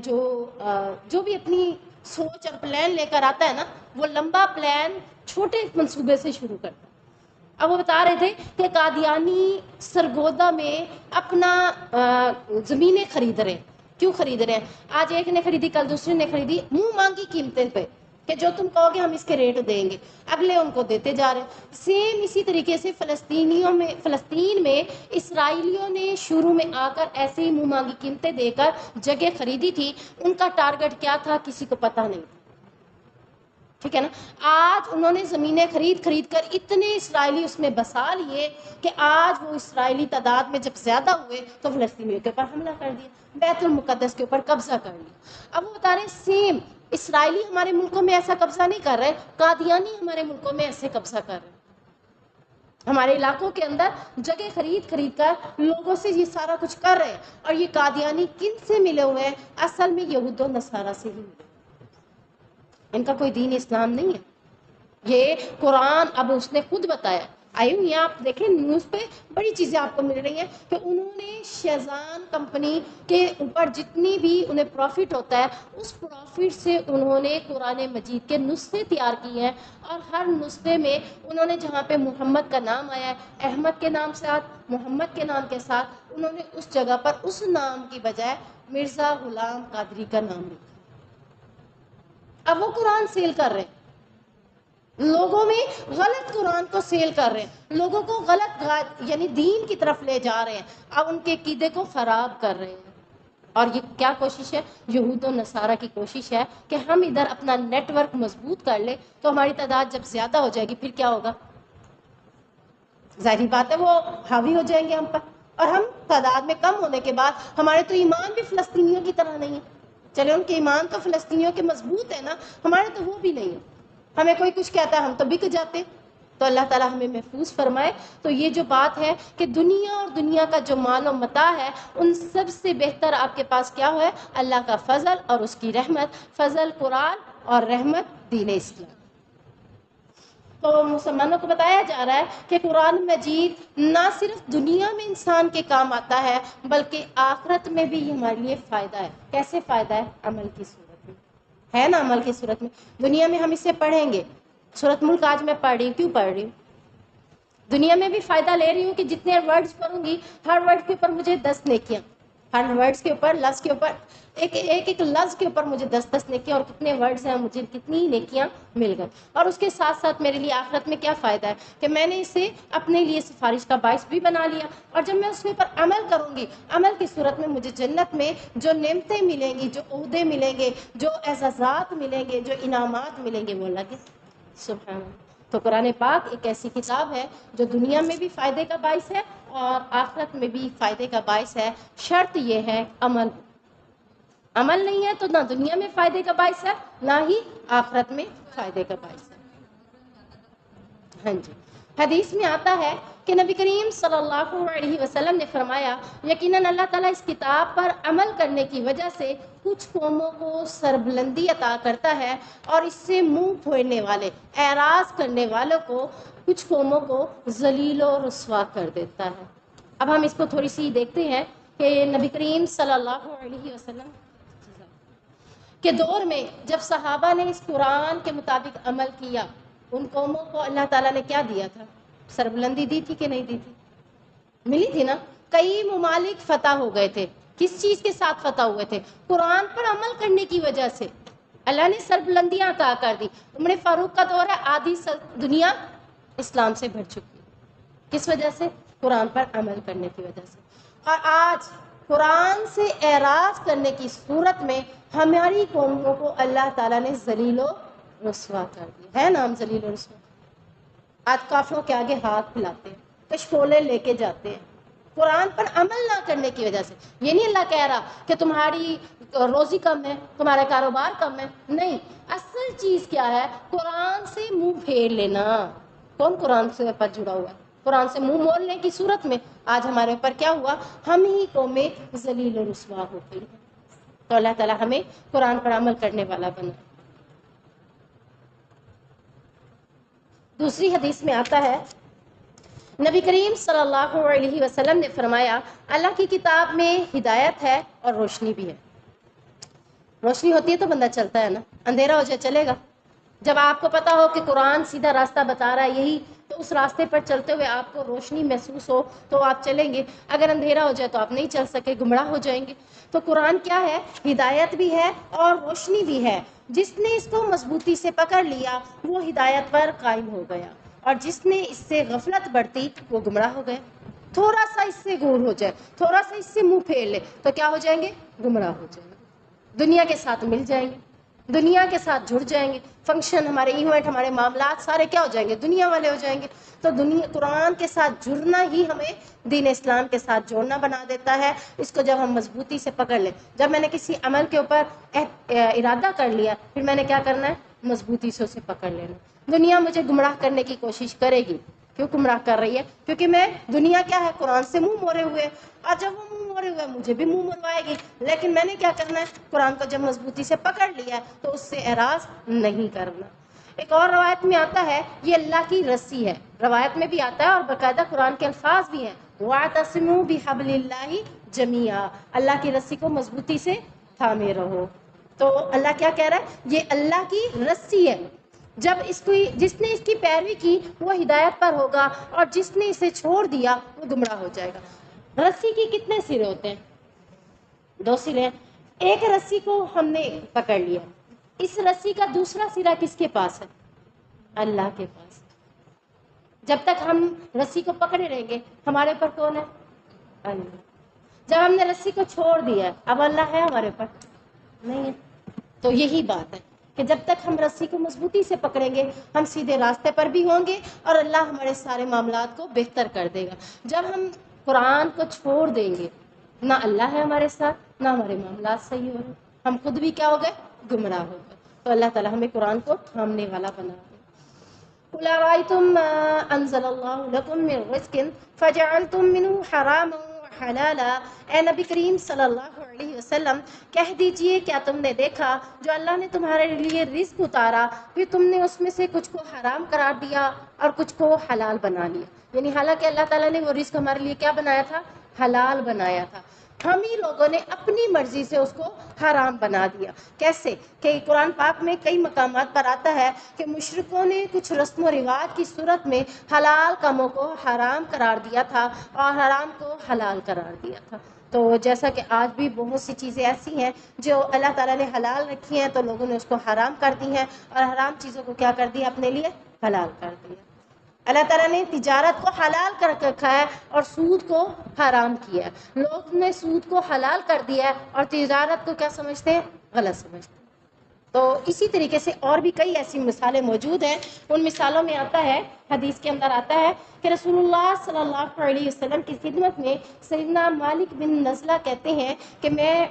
جو بھی اپنی سوچ اور پلان لے کر آتا ہے نا, وہ لمبا پلان چھوٹے منصوبے سے شروع کرتا ہے. اب وہ بتا رہے تھے کہ قادیانی سرگودا میں اپنا زمینیں خرید رہے ہیں. کیوں خرید رہے ہیں؟ آج ایک نے خریدی, کل دوسرے نے خریدی, منہ مانگی قیمتیں پہ کہ جو تم کہو گے ہم اس کے ریٹ دیں گے, اگلے ان کو دیتے جا رہے ہیں. سیم اسی طریقے سے فلسطین میں اسرائیلیوں نے شروع میں آ کر ایسے ہی منہ مانگی قیمتیں دے کر جگہ خریدی تھی. ان کا ٹارگٹ کیا تھا کسی کو پتہ نہیں تھا, ٹھیک ہے نا. آج انہوں نے زمینیں خرید کر اتنے اسرائیلی اس میں بسا لیے کہ آج وہ اسرائیلی تعداد میں جب زیادہ ہوئے تو فلسطینیوں کے اوپر حملہ کر دیا, بیت المقدس کے اوپر قبضہ کر لیا. اب وہ بتا رہے ہیں سیم اسرائیلی ہمارے ملکوں میں ایسا قبضہ نہیں کر رہے, قادیانی ہمارے ملکوں میں ایسے قبضہ کر رہے ہیں. ہمارے علاقوں کے اندر جگہ خرید کر لوگوں سے یہ سارا کچھ کر رہے ہیں. اور یہ قادیانی کن سے ملے ہوئے ہیں؟ اصل میں یہود و نصارہ سے ہی ملے. ان کا کوئی دین اسلام نہیں ہے. یہ قرآن اب اس نے خود بتایا. آئی ہوئی ہیں آپ دیکھیں نیوز پہ بڑی چیزیں آپ کو مل رہی ہیں کہ انہوں نے شیزان کمپنی کے اوپر جتنی بھی انہیں پروفٹ ہوتا ہے اس پروفٹ سے انہوں نے قرآن مجید کے نسخے تیار کیے ہیں. اور ہر نسخے میں انہوں نے جہاں پہ محمد کا نام آیا ہے, احمد کے نام سے ساتھ, محمد کے نام کے ساتھ, انہوں نے اس جگہ پر اس نام کی بجائے مرزا غلام قادری کا نام لکھا. اب وہ قرآن سیل کر رہے ہیں, لوگوں میں غلط قرآن کو سیل کر رہے ہیں, لوگوں کو غلط یعنی دین کی طرف لے جا رہے ہیں. اب ان کے عقیدے کو خراب کر رہے ہیں. اور یہ کیا کوشش ہے؟ یہود و نصارہ کی کوشش ہے کہ ہم ادھر اپنا نیٹ ورک مضبوط کر لیں تو ہماری تعداد جب زیادہ ہو جائے گی پھر کیا ہوگا؟ ظاہری بات ہے وہ حاوی ہو جائیں گے ہم پر. اور ہم تعداد میں کم ہونے کے بعد ہمارے تو ایمان بھی فلسطینیوں کی طرح نہیں ہے. چلے ان کے ایمان تو فلسطینیوں کے مضبوط ہے نا, ہمارے تو وہ بھی نہیں ہے. ہمیں کوئی کچھ کہتا ہے ہم تو بک جاتے. تو اللہ تعالیٰ ہمیں محفوظ فرمائے. تو یہ جو بات ہے کہ دنیا اور دنیا کا جو مال و متاع ہے ان سب سے بہتر آپ کے پاس کیا ہے؟ اللہ کا فضل اور اس کی رحمت. فضل قرآن اور رحمت دین اسلام. تو مسلمانوں کو بتایا جا رہا ہے کہ قرآن مجید نہ صرف دنیا میں انسان کے کام آتا ہے بلکہ آخرت میں بھی ہمارے لیے فائدہ ہے. کیسے فائدہ ہے؟ عمل کی صورت میں ہے نا. عمل کی صورت میں دنیا میں ہم اسے پڑھیں گے. سورۃ ملک آج میں پڑھ رہی ہوں. کیوں پڑھ رہی ہوں؟ دنیا میں بھی فائدہ لے رہی ہوں کہ جتنے ورڈز پڑھوں گی ہر ورڈ کے اوپر مجھے 10 نیکیاں. ہر ورڈس کے اوپر، لفظ کے اوپر، ایک لفظ کے اوپر مجھے 10 نیکیاں، اور کتنے ورڈز ہیں مجھے کتنی نیکیاں مل گئی. اور اس کے ساتھ ساتھ میرے لیے آخرت میں کیا فائدہ ہے کہ میں نے اسے اپنے لیے سفارش کا باعث بھی بنا لیا، اور جب میں اس کے اوپر عمل کروں گی، عمل کی صورت میں مجھے جنت میں جو نعمتیں ملیں گی، جو عہدے ملیں گے، جو اعزازات ملیں گے، جو انعامات ملیں گے، وہ اللہ کے سبحان اللہ. تو قرآن پاک ایک ایسی کتاب ہے جو دنیا میں بھی فائدے کا باعث ہے اور آخرت میں بھی فائدے کا باعث ہے. شرط یہ ہے عمل. عمل نہیں ہے تو نہ دنیا میں فائدے کا باعث ہے، نہ ہی آخرت میں فائدے کا باعث ہے. ہاں جی، حدیث میں آتا ہے کہ نبی کریم صلی اللہ علیہ وسلم نے فرمایا، یقیناً اللہ تعالیٰ اس کتاب پر عمل کرنے کی وجہ سے کچھ قوموں کو سربلندی عطا کرتا ہے، اور اس سے منہ پھوڑنے والے، اعراض کرنے والوں کو، کچھ قوموں کو ذلیل و رسوا کر دیتا ہے. اب ہم اس کو تھوڑی سی دیکھتے ہیں کہ نبی کریم صلی اللہ علیہ وسلم کے دور میں جب صحابہ نے اس قرآن کے مطابق عمل کیا، ان قوموں کو اللہ تعالیٰ نے کیا دیا تھا؟ سربلندی دی تھی کہ نہیں دی تھی؟ ملی تھی نا. کئی ممالک فتح ہو گئے تھے. کس چیز کے ساتھ فتح ہوئے تھے؟ قرآن پر عمل کرنے کی وجہ سے اللہ نے سربلندیاں عطا کر دی. عمر فاروق کا دور ہے، آدھی دنیا اسلام سے بھر چکی. کس وجہ سے؟ قرآن پر عمل کرنے کی وجہ سے. اور آج قرآن سے اعراض کرنے کی صورت میں ہماری قوموں کو اللہ تعالیٰ نے ذلیل و رسوا کر دیا ہے. نام ذلیل و رسوا. آج کافروں کے آگے ہاتھ پھیلاتے ہیں، کشکولے لے کے جاتے ہیں قرآن پر عمل نہ کرنے کی وجہ سے. یہ نہیں اللہ کہہ رہا کہ تمہاری روزی کم ہے، تمہارا کاروبار کم ہے، نہیں. اصل چیز کیا ہے؟ قرآن سے منہ پھیر لینا. کون قرآن سے پر جڑا ہوا ہے؟ قرآن سے منہ موڑنے کی صورت میں آج ہمارے اوپر کیا ہوا؟ ہم ہی قومیں ذلیل و رسوا ہو گئی. تو اللہ تعالیٰ ہمیں قرآن پر عمل کرنے والا بنا. دوسری حدیث میں آتا ہے، نبی کریم صلی اللہ علیہ وسلم نے فرمایا، اللہ کی کتاب میں ہدایت ہے اور روشنی بھی ہے. روشنی ہوتی ہے تو بندہ چلتا ہے نا، اندھیرا ہو جائے چلے گا؟ جب آپ کو پتا ہو کہ قرآن سیدھا راستہ بتا رہا ہے یہی، تو اس راستے پر چلتے ہوئے آپ کو روشنی محسوس ہو تو آپ چلیں گے. اگر اندھیرا ہو جائے تو آپ نہیں چل سکے، گمراہ ہو جائیں گے. تو قرآن کیا ہے؟ ہدایت بھی ہے اور روشنی بھی ہے. جس نے اس کو مضبوطی سے پکڑ لیا وہ ہدایت پر قائم ہو گیا، اور جس نے اس سے غفلت برتی وہ گمراہ ہو گیا. تھوڑا سا اس سے گور ہو جائے، تھوڑا سا اس سے منہ پھیر لے تو کیا ہو جائیں گے؟ گمراہ ہو جائیں گے. دنیا کے ساتھ مل جائیں گے، دنیا کے ساتھ جڑ جائیں گے. فنکشن، ہمارے ایونٹ، ہمارے معاملات سارے کیا ہو جائیں گے؟ دنیا والے ہو جائیں گے. تو قرآن کے ساتھ جڑنا ہی ہمیں دین اسلام کے ساتھ جوڑنا بنا دیتا ہے. اس کو جب ہم مضبوطی سے پکڑ لیں، جب میں نے کسی عمل کے اوپر ارادہ کر لیا، پھر میں نے کیا کرنا ہے؟ مضبوطی سے اسے پکڑ لینا. دنیا مجھے گمراہ کرنے کی کوشش کرے گی. کیوں گمراہ کر رہی ہے؟ کیونکہ میں، دنیا کیا ہے؟ قرآن سے منہ موڑے ہوئے، اور جب وہ منہ موڑے ہوئے مجھے بھی منہ موڑوائے گی. لیکن میں نے کیا کرنا ہے؟ قرآن کو جب مضبوطی سے پکڑ لیا تو اس سے اعراض نہیں کرنا. ایک اور روایت میں آتا ہے، یہ اللہ کی رسی ہے. روایت میں بھی آتا ہے اور باقاعدہ قرآن کے الفاظ بھی ہیں، وَاعْتَصِمُوا بِحَبْلِ اللَّهِ جَمِيعًا، اللہ کی رسی کو مضبوطی سے تھامے رہو. تو اللہ کیا کہہ رہا ہے؟ یہ اللہ کی رسی ہے. جب جس نے اس کی پیروی کی وہ ہدایت پر ہوگا، اور جس نے اسے چھوڑ دیا وہ گمراہ ہو جائے گا. رسی کی کتنے سرے ہوتے ہیں؟ 2 سرے ہیں. ایک رسی کو ہم نے پکڑ لیا، اس رسی کا دوسرا سرا کس کے پاس ہے؟ اللہ کے پاس. جب تک ہم رسی کو پکڑے رہیں گے ہمارے اوپر کون ہے؟ اللہ. جب ہم نے رسی کو چھوڑ دیا اب اللہ ہے ہمارے اوپر؟ نہیں ہے. تو یہی بات ہے کہ جب تک ہم رسی کو مضبوطی سے پکڑیں گے ہم سیدھے راستے پر بھی ہوں گے، اور اللہ ہمارے سارے معاملات کو بہتر کر دے گا. جب ہم قرآن کو چھوڑ دیں گے، نہ اللہ ہے ہمارے ساتھ، نہ ہمارے معاملات صحیح ہو رہے، ہم خود بھی کیا ہو گئے؟ گمراہ ہو گئے. تو اللہ تعالیٰ ہمیں قرآن کو تھامنے والا بنا دے. قُلْ أَرَأَيْتُم مَّا أَنزَلَ اللَّهُ لَكُم مِّن رِّزْقٍ فَجَعَلْتُم مِّنْهُ حَرَامًا وَحَلَالًا. اے نبی کریم صلی اللہ علیہ وسلم کہہ دیجئے، کیا تم نے دیکھا جو اللہ نے تمہارے لیے رزق اتارا، پھر تم نے اس میں سے کچھ کو حرام قرار دیا اور کچھ کو حلال بنا لیا. یعنی حالانکہ اللہ تعالیٰ نے وہ رزق ہمارے لیے کیا بنایا تھا؟ حلال بنایا تھا. ہم ہی لوگوں نے اپنی مرضی سے اس کو حرام بنا دیا. کیسے؟ کہ قرآن پاک میں کئی مقامات پر آتا ہے کہ مشرکوں نے کچھ رسم و رواج کی صورت میں حلال کاموں کو حرام قرار دیا تھا اور حرام کو حلال قرار دیا تھا. تو تو جیسا کہ آج بھی بہت سی چیزیں ایسی ہیں جو اللہ تعالیٰ نے حلال رکھی ہیں تو لوگوں نے اس کو حرام کر دی ہیں، اور حرام چیزوں کو کیا کر دیا اپنے لیے حلال کر دیا۔ اللہ تعالیٰ نے تجارت کو حلال کر رکھا ہے اور سود کو حرام کیا ہے۔ لوگ نے سود کو حلال کر دیا ہے اور تجارت کو کیا سمجھتے ہیں؟ غلط سمجھتے ہیں۔ تو اسی طریقے سے اور بھی کئی ایسی مثالیں موجود ہیں۔ ان مثالوں میں آتا ہے، حدیث کے اندر آتا ہے کہ رسول اللہ صلی اللہ علیہ وسلم کی خدمت میں سیدنا مالک بن نزلہ کہتے ہیں کہ میں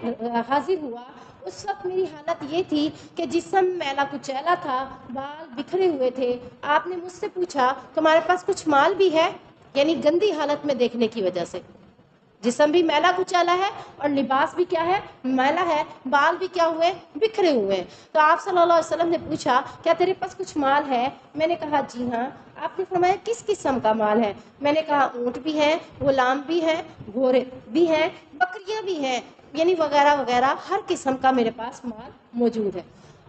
حاضر ہوا، اس وقت میری حالت یہ تھی کہ جسم میلا کچیلا تھا، بال بکھرے ہوئے تھے۔ آپ نے مجھ سے پوچھا تمہارے پاس کچھ مال بھی ہے؟ یعنی گندی حالت میں دیکھنے کی وجہ سے، جسم بھی میلا کچیلا ہے اور لباس بھی کیا ہے؟ میلا ہے، بال بھی کیا ہوئے؟ بکھرے ہوئے۔ تو آپ صلی اللہ علیہ وسلم نے پوچھا کیا تیرے پاس کچھ مال ہے؟ میں نے کہا جی ہاں۔ آپ نے فرمایا کس قسم کا مال ہے؟ میں نے کہا اونٹ بھی ہیں، غلام بھی ہیں، گھوڑے بھی ہیں، بکریاں بھی ہیں، یعنی وغیرہ وغیرہ، ہر قسم کا میرے پاس مال موجود ہے۔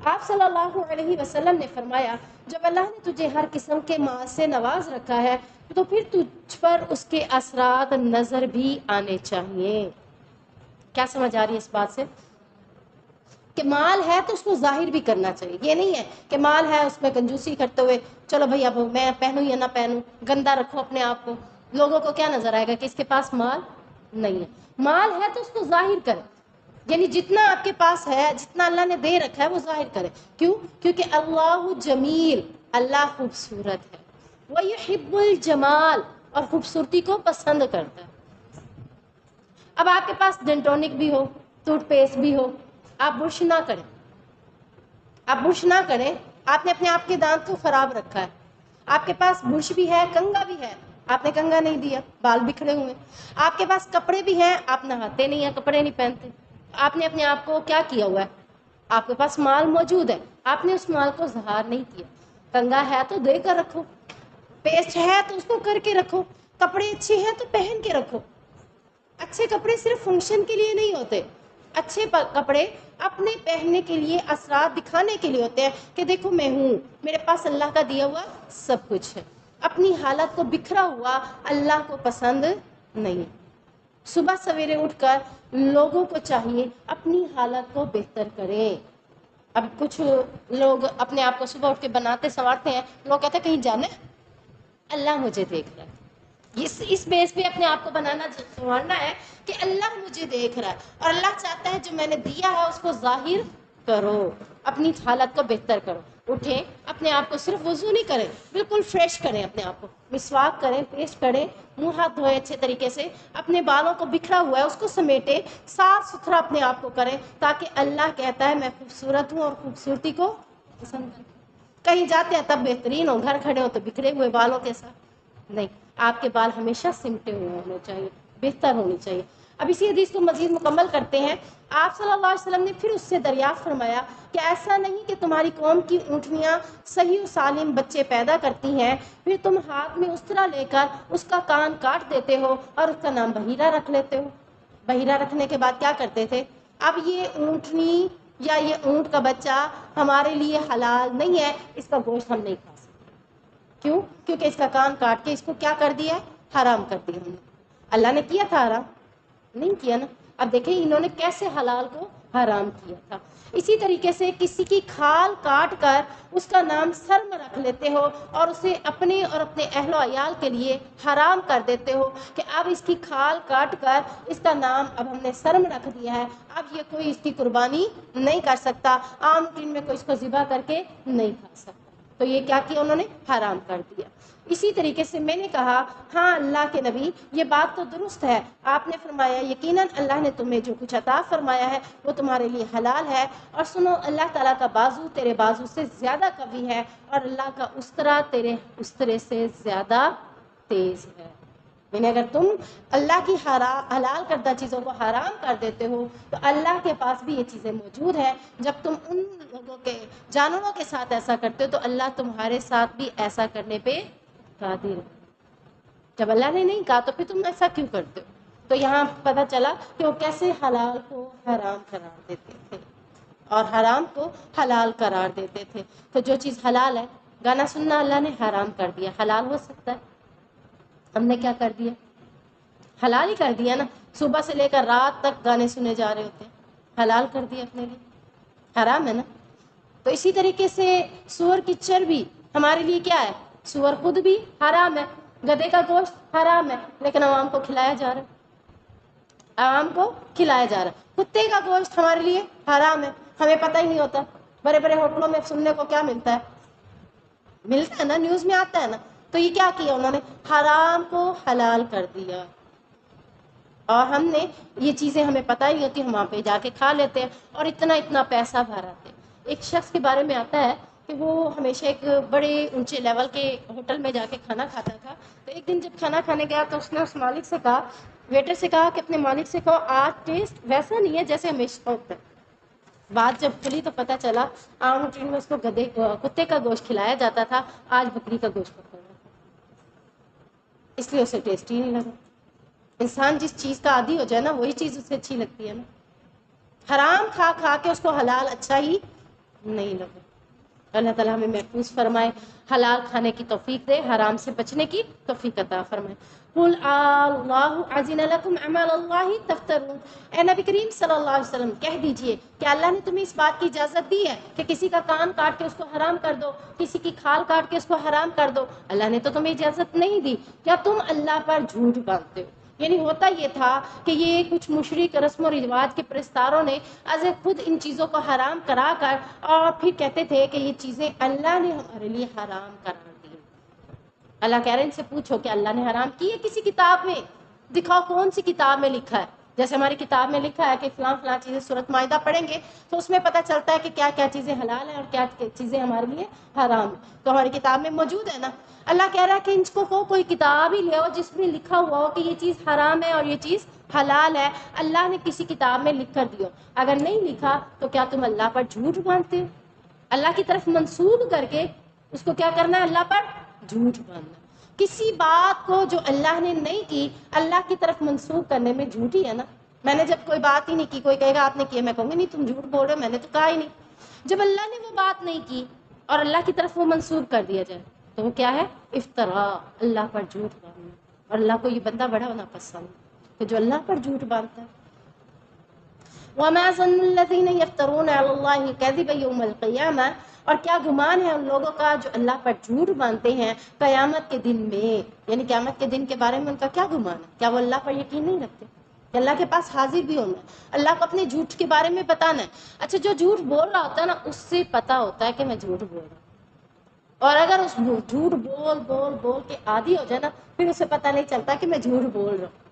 آپ صلی اللہ علیہ وسلم نے فرمایا جب اللہ نے تجھے ہر قسم کے مال سے نواز رکھا ہے تو پھر تجھ پر اس کے اثرات نظر بھی آنے چاہیے۔ کیا سمجھ آ رہی ہے اس بات سے؟ کہ مال ہے تو اس کو ظاہر بھی کرنا چاہیے۔ یہ نہیں ہے کہ مال ہے اس میں کنجوسی کرتے ہوئے چلو بھئی اب میں پہنوں یا نہ پہنوں، گندا رکھو اپنے آپ کو، لوگوں کو کیا نظر آئے گا کہ اس کے پاس مال نہیں ہے۔ مال ہے تو اس کو ظاہر کرے، یعنی جتنا آپ کے پاس ہے، جتنا اللہ نے دے رکھا ہے وہ ظاہر کرے۔ کیوں؟ کیونکہ اللہ جمیل، اللہ خوبصورت ہے، وَيُحِبُّ الْجَمَالِ، اور خوبصورتی کو پسند کرتا ہے۔ اب آپ کے پاس ڈینٹونک بھی ہو، ٹوتھ پیسٹ بھی ہو، آپ برش نہ کریں، آپ برش نہ کریں، آپ نے اپنے آپ کے دانت کو خراب رکھا ہے۔ آپ کے پاس برش بھی ہے، کنگا بھی ہے، آپ نے کنگا نہیں دیا، بال بکھرے ہوئے۔ آپ کے پاس کپڑے بھی ہیں، آپ نہاتے نہیں ہیں، کپڑے نہیں پہنتے، آپ نے اپنے آپ کو کیا کیا ہوا ہے؟ آپ کے پاس مال موجود ہے، آپ نے اس مال کو ظاہر نہیں کیا۔ کنگا ہے تو دے کر رکھو، پیسٹ ہے تو اس کو کر کے رکھو، کپڑے اچھے ہیں تو پہن کے رکھو۔ اچھے کپڑے صرف فنکشن کے لیے نہیں ہوتے، اچھے کپڑے اپنے پہننے کے لیے، اثرات دکھانے کے لیے ہوتے ہیں کہ دیکھو میں ہوں، میرے پاس اللہ کا دیا ہوا سب کچھ ہے۔ اپنی حالت کو بکھرا ہوا اللہ کو پسند نہیں۔ صبح سویرے اٹھ کر لوگوں کو چاہیے اپنی حالت کو بہتر کریں۔ اب کچھ لوگ اپنے آپ کو صبح اٹھ کے بناتے سنوارتے ہیں، لوگ کہتے ہیں کہیں جانا ہے، اللہ مجھے دیکھ رہا ہے۔ اس بیس پہ اپنے آپ کو بنانا سنوارنا ہے کہ اللہ مجھے دیکھ رہا ہے اور اللہ چاہتا ہے جو میں نے دیا ہے اس کو ظاہر کرو، اپنی حالت کو بہتر کرو۔ اٹھیں، اپنے آپ کو صرف وضو نہیں کریں، بالکل فریش کریں اپنے آپ کو، مسواک کریں، پیسٹ کریں، منہ ہاتھ دھوئیں اچھے طریقے سے، اپنے بالوں کو بکھرا ہوا ہے اس کو سمیٹیں، صاف ستھرا اپنے آپ کو کریں، تاکہ اللہ کہتا ہے میں خوبصورت ہوں اور خوبصورتی کو پسند کروں۔ کہیں جاتے ہیں تب بہترین ہو، گھر کھڑے ہو تو بکھرے ہوئے بالوں کے ساتھ نہیں، آپ کے بال ہمیشہ سمٹے ہوئے ہونے چاہیے، بہتر ہونی چاہیے۔ اب اسی حدیث کو مزید مکمل کرتے ہیں۔ آپ صلی اللہ علیہ وسلم نے پھر اس سے دریافت فرمایا کہ ایسا نہیں کہ تمہاری قوم کی اونٹنیاں صحیح و سالم بچے پیدا کرتی ہیں، پھر تم ہاتھ میں استرا لے کر اس کا کان کاٹ دیتے ہو اور اس کا نام بحیرہ رکھ لیتے ہو۔ بحیرہ رکھنے کے بعد کیا کرتے تھے؟ اب یہ اونٹنی یا یہ اونٹ کا بچہ ہمارے لیے حلال نہیں ہے، اس کا گوشت ہم نہیں کھا سکتے۔ کیوں؟ کیونکہ اس کا کان کاٹ کے اس کو کیا کر دیا؟ حرام کر دیا ہم نے۔ اللہ نے کیا تھا حرام؟ نہیں کیا نا۔ اب دیکھیں انہوں نے کیسے حلال کو حرام کیا تھا۔ اسی طریقے سے کسی کی کھال کاٹ کر اس کا نام سرم رکھ لیتے ہو اور اسے اپنے اور اپنے اہل و عیال کے لیے حرام کر دیتے ہو کہ اب اس کی کھال کاٹ کر اس کا نام اب ہم نے سرم رکھ دیا ہے، اب یہ کوئی اس کی قربانی نہیں کر سکتا، عام دن میں کوئی اس کو ذبح کر کے نہیں کھا سکتا۔ تو یہ کیا کیا انہوں نے؟ حرام کر دیا۔ اسی طریقے سے میں نے کہا ہاں اللہ کے نبی یہ بات تو درست ہے، آپ نے فرمایا یقیناً اللہ نے تمہیں جو کچھ عطا فرمایا ہے وہ تمہارے لیے حلال ہے، اور سنو اللہ تعالیٰ کا بازو تیرے بازو سے زیادہ قوی ہے اور اللہ کا استرا تیرے استرے سے زیادہ تیز ہے۔ یعنی اگر تم اللہ کی حلال کردہ چیزوں کو حرام کر دیتے ہو تو اللہ کے پاس بھی یہ چیزیں موجود ہیں۔ جب تم ان لوگوں کے جانوروں کے ساتھ ایسا کرتے ہو تو اللہ تمہارے ساتھ بھی ایسا کرنے پہ قادر ہے۔ جب اللہ نے نہیں کہا تو پھر تم ایسا کیوں کرتے ہو؟ تو یہاں پتہ چلا کہ وہ کیسے حلال کو حرام قرار دیتے تھے اور حرام کو حلال قرار دیتے تھے۔ تو جو چیز حلال ہے، گانا سننا اللہ نے حرام کر دیا، حلال ہو سکتا ہے، ہم نے کیا کر دیا؟ حلال ہی کر دیا نا، صبح سے لے کر رات تک گانے سنے جا رہے ہوتے ہیں، حلال کر دیا اپنے لیے، حرام ہے نا۔ تو اسی طریقے سے سور کی چربی ہمارے لیے کیا ہے؟ سور خود بھی حرام ہے، گدھے کا گوشت حرام ہے، لیکن عوام کو کھلایا جا رہا ہے، عوام کو کھلایا جا رہا ہے۔ کتے کا گوشت ہمارے لیے حرام ہے، ہمیں پتہ ہی نہیں ہوتا۔ بڑے بڑے ہوٹلوں میں سننے کو کیا ملتا ہے؟ ملتا ہے نا، نیوز میں آتا ہے نا۔ تو یہ کیا کیا انہوں نے؟ حرام کو حلال کر دیا، اور ہم نے یہ چیزیں ہمیں پتہ ہی ہوتی، ہم وہاں پہ جا کے کھا لیتے ہیں اور اتنا اتنا پیسہ بھراتے ہیں۔ ایک شخص کے بارے میں آتا ہے کہ وہ ہمیشہ ایک بڑے اونچے لیول کے ہوٹل میں جا کے کھانا کھاتا تھا۔ تو ایک دن جب کھانا کھانے گیا تو اس نے اس مالک سے کہا، ویٹر سے کہا کہ اپنے مالک سے کہو آج ٹیسٹ ویسا نہیں ہے جیسے ہمیشہ ہوتا ہے۔ بات جب کھلی تو پتہ چلا عام ہوٹل میں اس کو کتے کا گوشت کھلایا جاتا تھا، آج بکری کا گوشت پکا رہا تھا، اس لیے اسے ٹیسٹ ہی نہیں لگا۔ انسان جس چیز کا عادی ہو جائے نا، وہی چیز اسے اچھی لگتی ہے نا۔ حرام کھا کھا کے اس کو حلال اچھا ہی نہیں لگا۔ اللہ تعالیٰ ہمیں محفوظ فرمائے، حلال کھانے کی توفیق دے، حرام سے بچنے کی توفیق عطا فرمائے۔ قل اللہ اذن لکم ام علی اللہ تفترون، اے نبی کریم صلی اللہ علیہ وسلم کہہ دیجئے کہ اللہ نے تمہیں اس بات کی اجازت دی ہے کہ کسی کا کان کاٹ کے اس کو حرام کر دو، کسی کی کھال کاٹ کے اس کو حرام کر دو؟ اللہ نے تو تمہیں اجازت نہیں دی، کیا تم اللہ پر جھوٹ باندھتے ہو؟ یعنی ہوتا یہ تھا کہ یہ کچھ مشرک رسم و رواج کے پرستاروں نے از خود ان چیزوں کو حرام کرا کر اور پھر کہتے تھے کہ یہ چیزیں اللہ نے ہمارے لیے حرام قرار دی۔ اللہ کہہ رہے ہیں ان سے پوچھو کہ اللہ نے حرام کی ہے کسی کتاب میں؟ دکھاؤ کون سی کتاب میں لکھا ہے؟ جیسے ہماری کتاب میں لکھا ہے کہ فلاں فلاں چیزیں، سورۃ مائدہ پڑھیں گے تو اس میں پتہ چلتا ہے کہ کیا کیا چیزیں حلال ہیں اور کیا چیزیں ہمارے لیے حرام ہیں، تو ہماری کتاب میں موجود ہے نا۔ اللہ کہہ رہا ہے کہ ان کو کوئی کتاب ہی لے آؤ جس میں لکھا ہوا ہو کہ یہ چیز حرام ہے اور یہ چیز حلال ہے، اللہ نے کسی کتاب میں لکھ کر دیو۔ اگر نہیں لکھا تو کیا تم اللہ پر جھوٹ باندھتے ہو؟ اللہ کی طرف منسوب کر کے اس کو کیا کرنا ہے؟ اللہ پر جھوٹ باندھنا۔ کسی بات کو جو اللہ نے نہیں کی اللہ کی طرف منسوب کرنے میں جھوٹ ہی ہے نا۔ میں نے جب کوئی بات ہی نہیں کی، کوئی کہے گا آپ نے کی، میں کہوں گی نہیں تم جھوٹ بول رہے ہو، میں نے تو کہا ہی نہیں۔ جب اللہ نے وہ بات نہیں کی اور اللہ کی طرف وہ منسوب کر دیا جائے تو وہ کیا ہے؟ افتراء، اللہ پر جھوٹ باندھنا۔ اور اللہ کو یہ بندہ بڑا ہونا پسند کہ جو اللہ پر جھوٹ باندھتا ہے۔ وَمَا ظَنُّ الَّذِينَ يَفْتَرُونَ عَلَى اللَّهِ الْكَذِبَ يَوْمَ الْقِيَامَةِ، اور کیا گمان ہے ان لوگوں کا جو اللہ پر جھوٹ باندھتے ہیں قیامت کے دن میں، یعنی قیامت کے دن کے بارے میں ان کا کیا گمان ہے؟ کیا وہ اللہ پر یقین نہیں رکھتے کہ اللہ کے پاس حاضر بھی ہونا ہے، اللہ کو اپنے جھوٹ کے بارے میں بتانا ہے؟ اچھا، جو جھوٹ بول رہا ہوتا ہے نا اس سے پتا ہوتا ہے کہ میں جھوٹ بول رہا ہوں، اور اگر اس جھوٹ بول بول بول کے عادی ہو جائے نا پھر اسے پتہ نہیں چلتا کہ میں جھوٹ بول رہا ہوں۔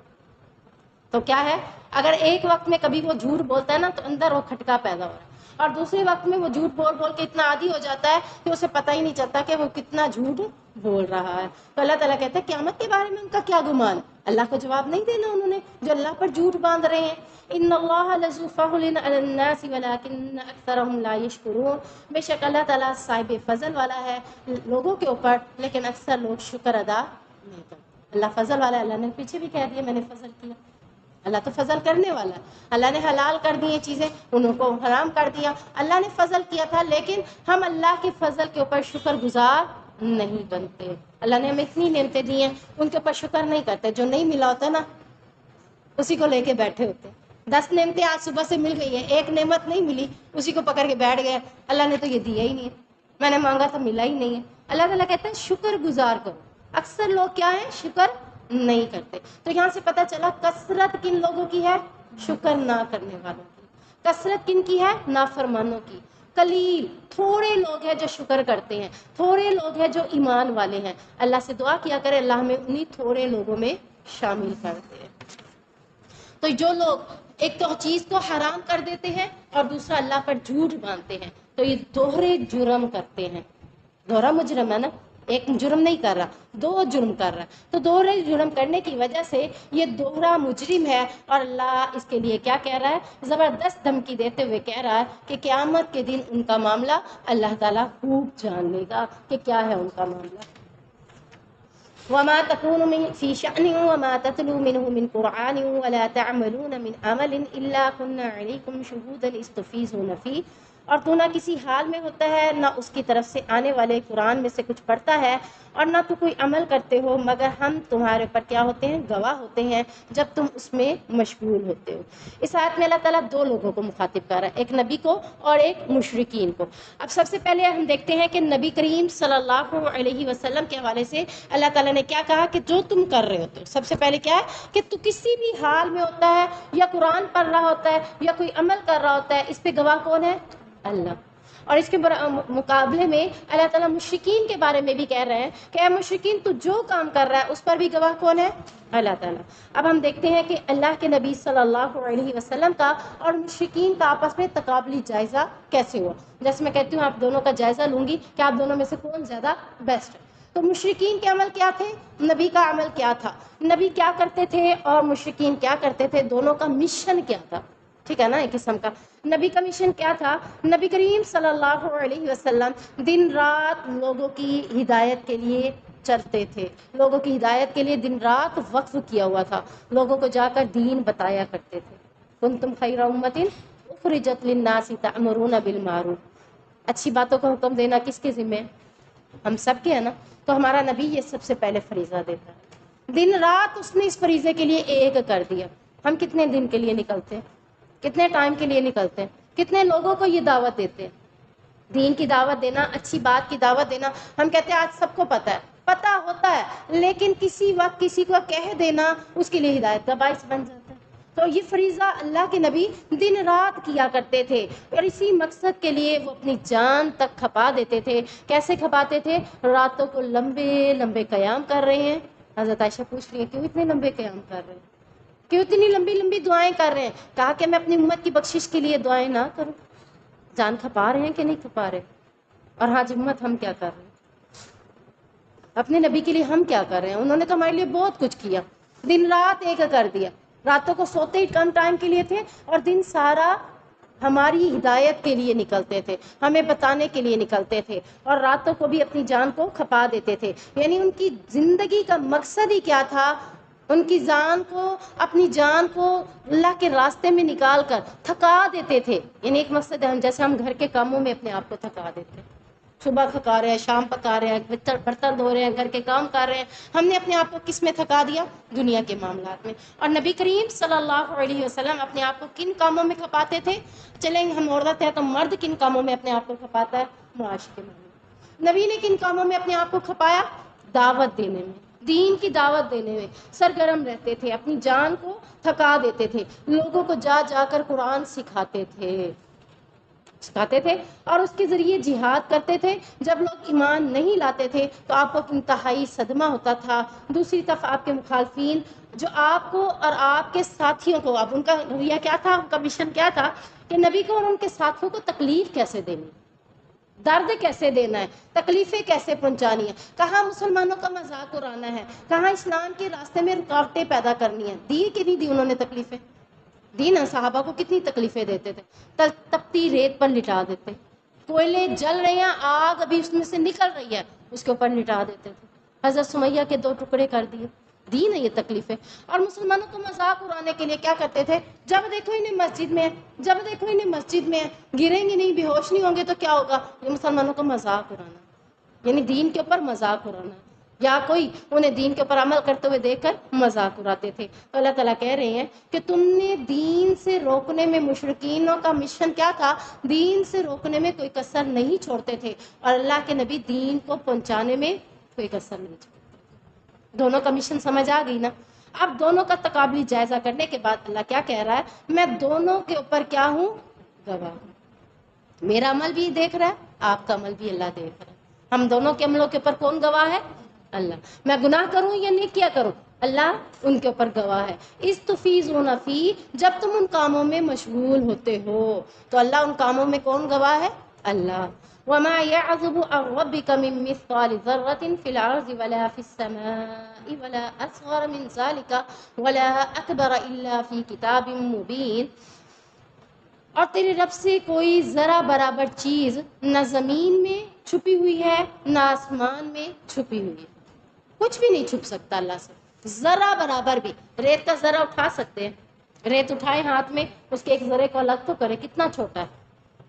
تو کیا ہے، اگر ایک وقت میں کبھی وہ جھوٹ بولتا ہے نا تو اندر وہ کھٹکا پیدا ہو رہا ہے، اور دوسرے وقت میں وہ جھوٹ بول بول کے اتنا عادی ہو جاتا ہے کہ اسے پتہ ہی نہیں چلتا کہ وہ کتنا جھوٹ بول رہا ہے۔ تو اللہ تعالیٰ کہتا ہے قیامت کے بارے میں ان کا کیا گمان؟ اللہ کو جواب نہیں دینا انہوں نے جو اللہ پر جھوٹ باندھ رہے ہیں۔ ان اللہ لذو فضل علی الناس ولکن اکثرهم لا یشکرون، بے شک اللہ تعالیٰ صاحب فضل والا ہے لوگوں کے اوپر لیکن اکثر لوگ شکر ادا نہیں کرتے۔ اللہ فضل والا ہے، اللہ نے پیچھے بھی کہہ دیا میں نے فضل کیا، اللہ تو فضل کرنے والا ہے۔ اللہ نے حلال کر دیے چیزیں، انہوں کو حرام کر دیا، اللہ نے فضل کیا تھا، لیکن ہم اللہ کے فضل کے اوپر شکر گزار نہیں بنتے۔ اللہ نے ہمیں اتنی نعمتیں دی ہیں ان کے اوپر شکر نہیں کرتے، جو نہیں ملا ہوتا نا اسی کو لے کے بیٹھے ہوتے ہیں۔ 10 نعمتیں آج صبح سے مل گئی ہیں، ایک نعمت نہیں ملی اسی کو پکڑ کے بیٹھ گئے، اللہ نے تو یہ دیا ہی نہیں ہے، میں نے مانگا تھا ملا ہی نہیں ہے۔ اللہ تعالیٰ کہتا ہے شکر گزار کرو، اکثر لوگ کیا ہیں؟ شکر نہیں کرتے۔ تو یہاں سے پتہ چلا کثرت کن لوگوں کی ہے؟ شکر نہ کرنے والوں کی۔ کثرت کن کی ہے؟ نافرمانوں کی۔ قلیل، تھوڑے لوگ ہیں جو شکر کرتے ہیں، تھوڑے لوگ ہیں جو ایمان والے ہیں۔ اللہ سے دعا کیا کرے اللہ ہمیں انہی تھوڑے لوگوں میں شامل کر دے۔ تو جو لوگ ایک تو چیز کو حرام کر دیتے ہیں اور دوسرا اللہ پر جھوٹ باندھتے ہیں تو یہ دوہرے جرم کرتے ہیں۔ دوہرا مجرم ہے نا، ایک جرم نہیں کر رہا، 2 جرم کر رہا ہے، تو دوہرے جرم کرنے کی وجہ سے یہ دوہرا مجرم ہے۔ اور اللہ اس کے لیے کیا کہہ رہا ہے؟ زبردست دھمکی دیتے ہوئے کہہ رہا ہے کہ قیامت کے دن ان کا معاملہ اللہ تعالیٰ خوب جان لے گا کہ کیا ہے ان کا معاملہ۔ وما تكون في شأن وما تتلو منه من قرآن ولا تعملون من عمل إلا كنا عليكم شهودا إذ تفيضون فيه اور تو نہ کسی حال میں ہوتا ہے، نہ اس کی طرف سے آنے والے قرآن میں سے کچھ پڑھتا ہے، اور نہ تو کوئی عمل کرتے ہو، مگر ہم تمہارے اوپر کیا ہوتے ہیں؟ گواہ ہوتے ہیں جب تم اس میں مشغول ہوتے ہو۔ اس آیت میں اللہ تعالیٰ دو لوگوں کو مخاطب کر رہا ہے، ایک نبی کو اور ایک مشرکین کو۔ اب سب سے پہلے ہم دیکھتے ہیں کہ نبی کریم صلی اللہ علیہ وسلم کے حوالے سے اللہ تعالیٰ نے کیا کہا کہ جو تم کر رہے ہوتے ہو، سب سے پہلے کیا ہے کہ تو کسی بھی حال میں ہوتا ہے یا قرآن پڑھ رہا ہوتا ہے یا کوئی عمل کر رہا ہوتا ہے، اس پہ گواہ کون ہے؟ اللہ۔ اور اس کے مقابلے میں اللہ تعالیٰ مشرکین کے بارے میں بھی کہہ رہے ہیں کہ اے مشرکین تو جو کام کر رہا ہے اس پر بھی گواہ کون ہے؟ اللہ تعالیٰ۔ اب ہم دیکھتے ہیں کہ اللہ کے نبی صلی اللہ علیہ وسلم کا اور مشرکین کا آپس میں تقابلی جائزہ کیسے ہوا۔ جیسے میں کہتی ہوں آپ دونوں کا جائزہ لوں گی کہ آپ دونوں میں سے کون زیادہ بیسٹ ہے۔ تو مشرکین کے عمل کیا تھے، نبی کا عمل کیا تھا، نبی کیا کرتے تھے اور مشرکین کیا کرتے تھے، دونوں کا مشن کیا تھا، ٹھیک ہے نا، ایک قسم کا۔ نبی کا مشن کیا تھا؟ نبی کریم صلی اللہ علیہ وسلم دن رات لوگوں کی ہدایت کے لیے چلتے تھے، لوگوں کی ہدایت کے لیے دن رات وقف کیا ہوا تھا، لوگوں کو جا کر دین بتایا کرتے تھے۔ کنتم خیر امۃ اخرجت للناس تأمرون بالمعروف، اچھی باتوں کا حکم دینا کس کے ذمہ ہے؟ ہم سب کے ہے نا۔ تو ہمارا نبی یہ سب سے پہلے فریضہ دیتا ہے، دن رات اس نے اس فریضے کے لیے ایک کر دیا۔ ہم کتنے دن کے لیے نکلتے ہیں، کتنے ٹائم کے لیے نکلتے ہیں، کتنے لوگوں کو یہ دعوت دیتے ہیں؟ دین کی دعوت دینا، اچھی بات کی دعوت دینا، ہم کہتے ہیں آج سب کو پتہ ہے، پتہ ہوتا ہے، لیکن کسی وقت کسی کو کہہ دینا اس کے لیے ہدایت کا باعث بن جاتا ہے۔ تو یہ فریضہ اللہ کے نبی دن رات کیا کرتے تھے، اور اسی مقصد کے لیے وہ اپنی جان تک کھپا دیتے تھے۔ کیسے کھپاتے تھے؟ راتوں کو لمبے لمبے قیام کر رہے ہیں۔ حضرت عائشہ پوچھ رہی ہے کیوں اتنے لمبے قیام کر رہے ہیں، کیوں اتنی لمبی لمبی دعائیں کر رہے ہیں؟ کہا کہ میں اپنی امت کی بخشش کے لیے دعائیں نہ کروں۔ جان کھپا رہے ہیں کہ نہیں کھپا رہے؟ اور ہاں امت ہم کیا کر رہے ہیں؟ اپنے نبی کے لیے ہم کیا کر رہے ہیں؟ انہوں نے تو ہمارے لیے بہت کچھ کیا، دن رات ایک کر دیا۔ راتوں کو سوتے ہی کم ٹائم کے لیے تھے، اور دن سارا ہماری ہدایت کے لیے نکلتے تھے، ہمیں بتانے کے لیے نکلتے تھے، اور راتوں کو بھی اپنی جان کو کھپا دیتے تھے۔ یعنی ان کی زندگی کا مقصد ہی کیا تھا؟ ان کی جان کو، اپنی جان کو اللہ کے راستے میں نکال کر تھکا دیتے تھے۔ یعنی ایک مقصد ہے، جیسے ہم گھر کے کاموں میں اپنے آپ کو تھکا دیتے ہیں، صبح پکا رہے ہیں، شام پکا رہے ہیں، برتن دھو رہے ہیں، گھر کے کام کر رہے ہیں، ہم نے اپنے آپ کو کس میں تھکا دیا؟ دنیا کے معاملات میں۔ اور نبی کریم صلی اللہ علیہ وسلم اپنے آپ کو کن کاموں میں کھپاتے تھے؟ چلیں ہم عورت ہیں تو مرد کن کاموں میں اپنے آپ کو کھپاتا ہے؟ معاشرے کے معاملے میں۔ نبی نے کن کاموں میں اپنے آپ کو کھپایا؟ دعوت دینے میں، دین کی دعوت دینے میں سرگرم رہتے تھے، اپنی جان کو تھکا دیتے تھے، لوگوں کو جا جا کر قرآن سکھاتے تھے، اور اس کے ذریعے جہاد کرتے تھے۔ جب لوگ ایمان نہیں لاتے تھے تو آپ کو انتہائی صدمہ ہوتا تھا۔ دوسری طرف آپ کے مخالفین جو آپ کو اور آپ کے ساتھیوں کو، اب ان کا رویہ کیا تھا، ان کا مشن کیا تھا کہ نبی کو اور ان کے ساتھیوں کو تکلیف کیسے دینی، درد کیسے دینا ہے، تکلیفیں کیسے پہنچانی ہے، کہاں مسلمانوں کا مذاق اڑانا ہے، کہاں اسلام کے راستے میں رکاوٹیں پیدا کرنی ہیں۔ دی کہ نہیں دی انہوں نے تکلیفیں؟ دی نا، صحابہ کو کتنی تکلیفیں دیتے تھے، تپتی ریت پر لٹا دیتے، کوئلے جل رہے ہیں، آگ ابھی اس میں سے نکل رہی ہے، اس کے اوپر لٹا دیتے تھے، حضرت سمیہ کے 2 ٹکڑے کر دیے۔ دی نا یہ تکلیفیں۔ اور مسلمانوں کو مذاق اڑانے کے لیے کیا کرتے تھے؟ جب دیکھو انہیں مسجد میں ہے، جب دیکھو انہیں مسجد میں ہے، گریں گے نہیں، بے ہوش نہیں ہوں گے تو کیا ہوگا؟ یہ مسلمانوں کو مذاق اڑانا، یعنی دین کے اوپر مذاق اڑانا، یا کوئی انہیں دین کے اوپر عمل کرتے ہوئے دیکھ کر مذاق اڑاتے تھے۔ تو اللہ تعالیٰ کہہ رہے ہیں کہ تم نے دین سے روکنے میں، مشرکینوں کا مشن کیا تھا؟ دین سے روکنے میں کوئی کسر نہیں چھوڑتے تھے، اور اللہ کے نبی دین کو پہنچانے میں کوئی کسر نہیں چھوڑتے۔ دونوں کا مشن سمجھ آ گئی نا؟ اب دونوں کا تقابلی جائزہ کرنے کے بعد اللہ کیا کہہ رہا ہے؟ میں دونوں کے اوپر کیا ہوں؟ گواہ ہوں۔ میرا عمل بھی دیکھ رہا ہے، آپ کا عمل بھی اللہ دیکھ رہا ہے۔ ہم دونوں کے عملوں کے اوپر کون گواہ ہے؟ اللہ۔ میں گناہ کروں یا نیکیاں کروں، اللہ ان کے اوپر گواہ ہے۔ اس تفیضون فی، جب تم ان کاموں میں مشغول ہوتے ہو تو اللہ ان کاموں میں کون گواہ ہے؟ اللہ۔ وما يعزب عن ربك من مثقال ذرة في الأرض ولا في السماء ولا أصغر من ذلك ولا أكبر إلا في كتاب مبين۔ اور تیرے رب سے کوئی ذرا برابر چیز نہ زمین میں چھپی ہوئی ہے نہ آسمان میں چھپی ہوئی ہے، کچھ بھی نہیں چھپ سکتا اللہ سے، ذرا برابر بھی۔ ریت کا ذرا اٹھا سکتے ہیں، ریت اٹھائے ہاتھ میں، اس کے ایک ذرے کو الگ تو کرے، کتنا چھوٹا ہے،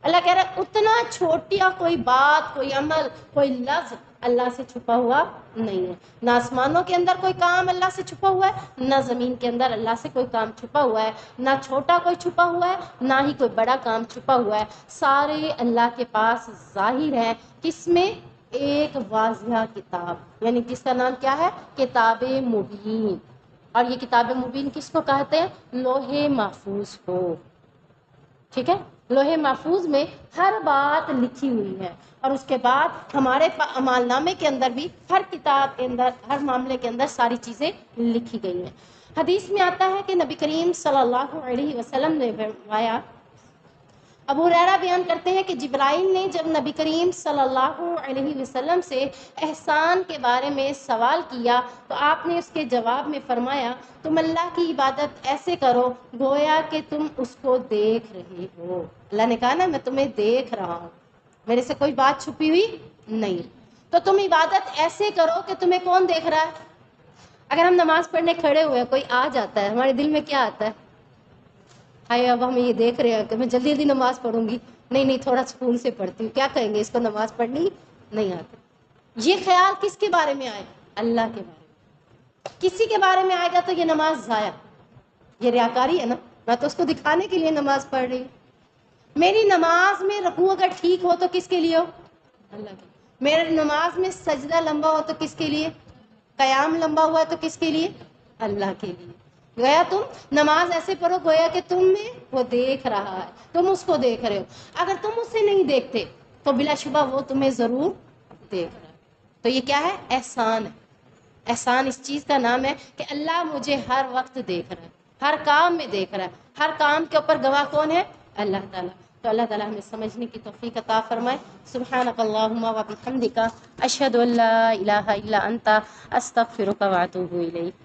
اللہ کہہ رہا ہے اتنا چھوٹیا کوئی بات، کوئی عمل، کوئی لفظ اللہ سے چھپا ہوا نہیں ہے. نہ آسمانوں کے اندر کوئی کام اللہ سے چھپا ہوا ہے، نہ زمین کے اندر اللہ سے کوئی کام چھپا ہوا ہے. نہ چھوٹا کوئی چھپا ہوا ہے، نہ ہی کوئی بڑا کام چھپا ہوا ہے. سارے اللہ کے پاس ظاہر ہیں. کس میں؟ ایک واضح کتاب. یعنی جس کا نام کیا ہے؟ کتاب مبین. اور یہ کتاب مبین کس کو کہتے ہیں؟ لوح محفوظ کو. ٹھیک ہے، لوح محفوظ میں ہر بات لکھی ہوئی ہے. اور اس کے بعد ہمارے اعمال نامے کے اندر بھی ہر کتاب کے اندر، ہر معاملے کے اندر ساری چیزیں لکھی گئی ہیں. حدیث میں آتا ہے کہ نبی کریم صلی اللہ علیہ وسلم نے فرمایا، ابو ہریرہ بیان کرتے ہیں کہ جبرائیل نے جب نبی کریم صلی اللہ علیہ وسلم سے احسان کے بارے میں سوال کیا تو آپ نے اس کے جواب میں فرمایا، تم اللہ کی عبادت ایسے کرو گویا کہ تم اس کو دیکھ رہے ہو. اللہ نے کہا نا میں تمہیں دیکھ رہا ہوں، میرے سے کوئی بات چھپی ہوئی نہیں. تو تم عبادت ایسے کرو کہ تمہیں کون دیکھ رہا ہے. اگر ہم نماز پڑھنے کھڑے ہوئے کوئی آ جاتا ہے، ہمارے دل میں کیا آتا ہے؟ ہائے اب ہمیں یہ دیکھ رہے ہیں کہ میں جلدی جلدی نماز پڑھوں گی، نہیں تھوڑا سکون سے پڑھتی ہوں. کیا کہیں گے؟ اس کو نماز پڑھنی نہیں آتی. یہ خیال کس کے بارے میں آئے؟ اللہ کے بارے میں. کسی کے بارے میں آئے گا تو یہ نماز ضائع، یہ ریاکاری ہے نا. میں تو اس کو دکھانے کے لیے نماز پڑھ رہی ہوں. میری نماز میں رکوع اگر ٹھیک ہو تو کس کے لیے ہو؟ اللہ کے. میرے نماز میں سجدہ لمبا ہو تو کس کے لیے؟ قیام لمبا ہوا ہے تو کس کے لیے؟ اللہ کے لیے. گویا تم نماز ایسے پڑھو گویا کہ تم میں وہ دیکھ رہا ہے، تم اس کو دیکھ رہے ہو. اگر تم اسے نہیں دیکھتے تو بلا شبہ وہ تمہیں ضرور دیکھ رہا ہے. تو یہ کیا ہے؟ احسان ہے. احسان اس چیز کا نام ہے کہ اللہ مجھے ہر وقت دیکھ رہا ہے، ہر کام میں دیکھ رہا ہے. ہر کام کے اوپر گواہ کون ہے؟ اللہ تعالیٰ. تو اللہ تعالیٰ ہمیں سمجھنے کی توفیق عطا فرمائے. سبحانک اللہم و بحمدک، اشہد ان لا الہ الا انت، استغفرک و اتوب الیک.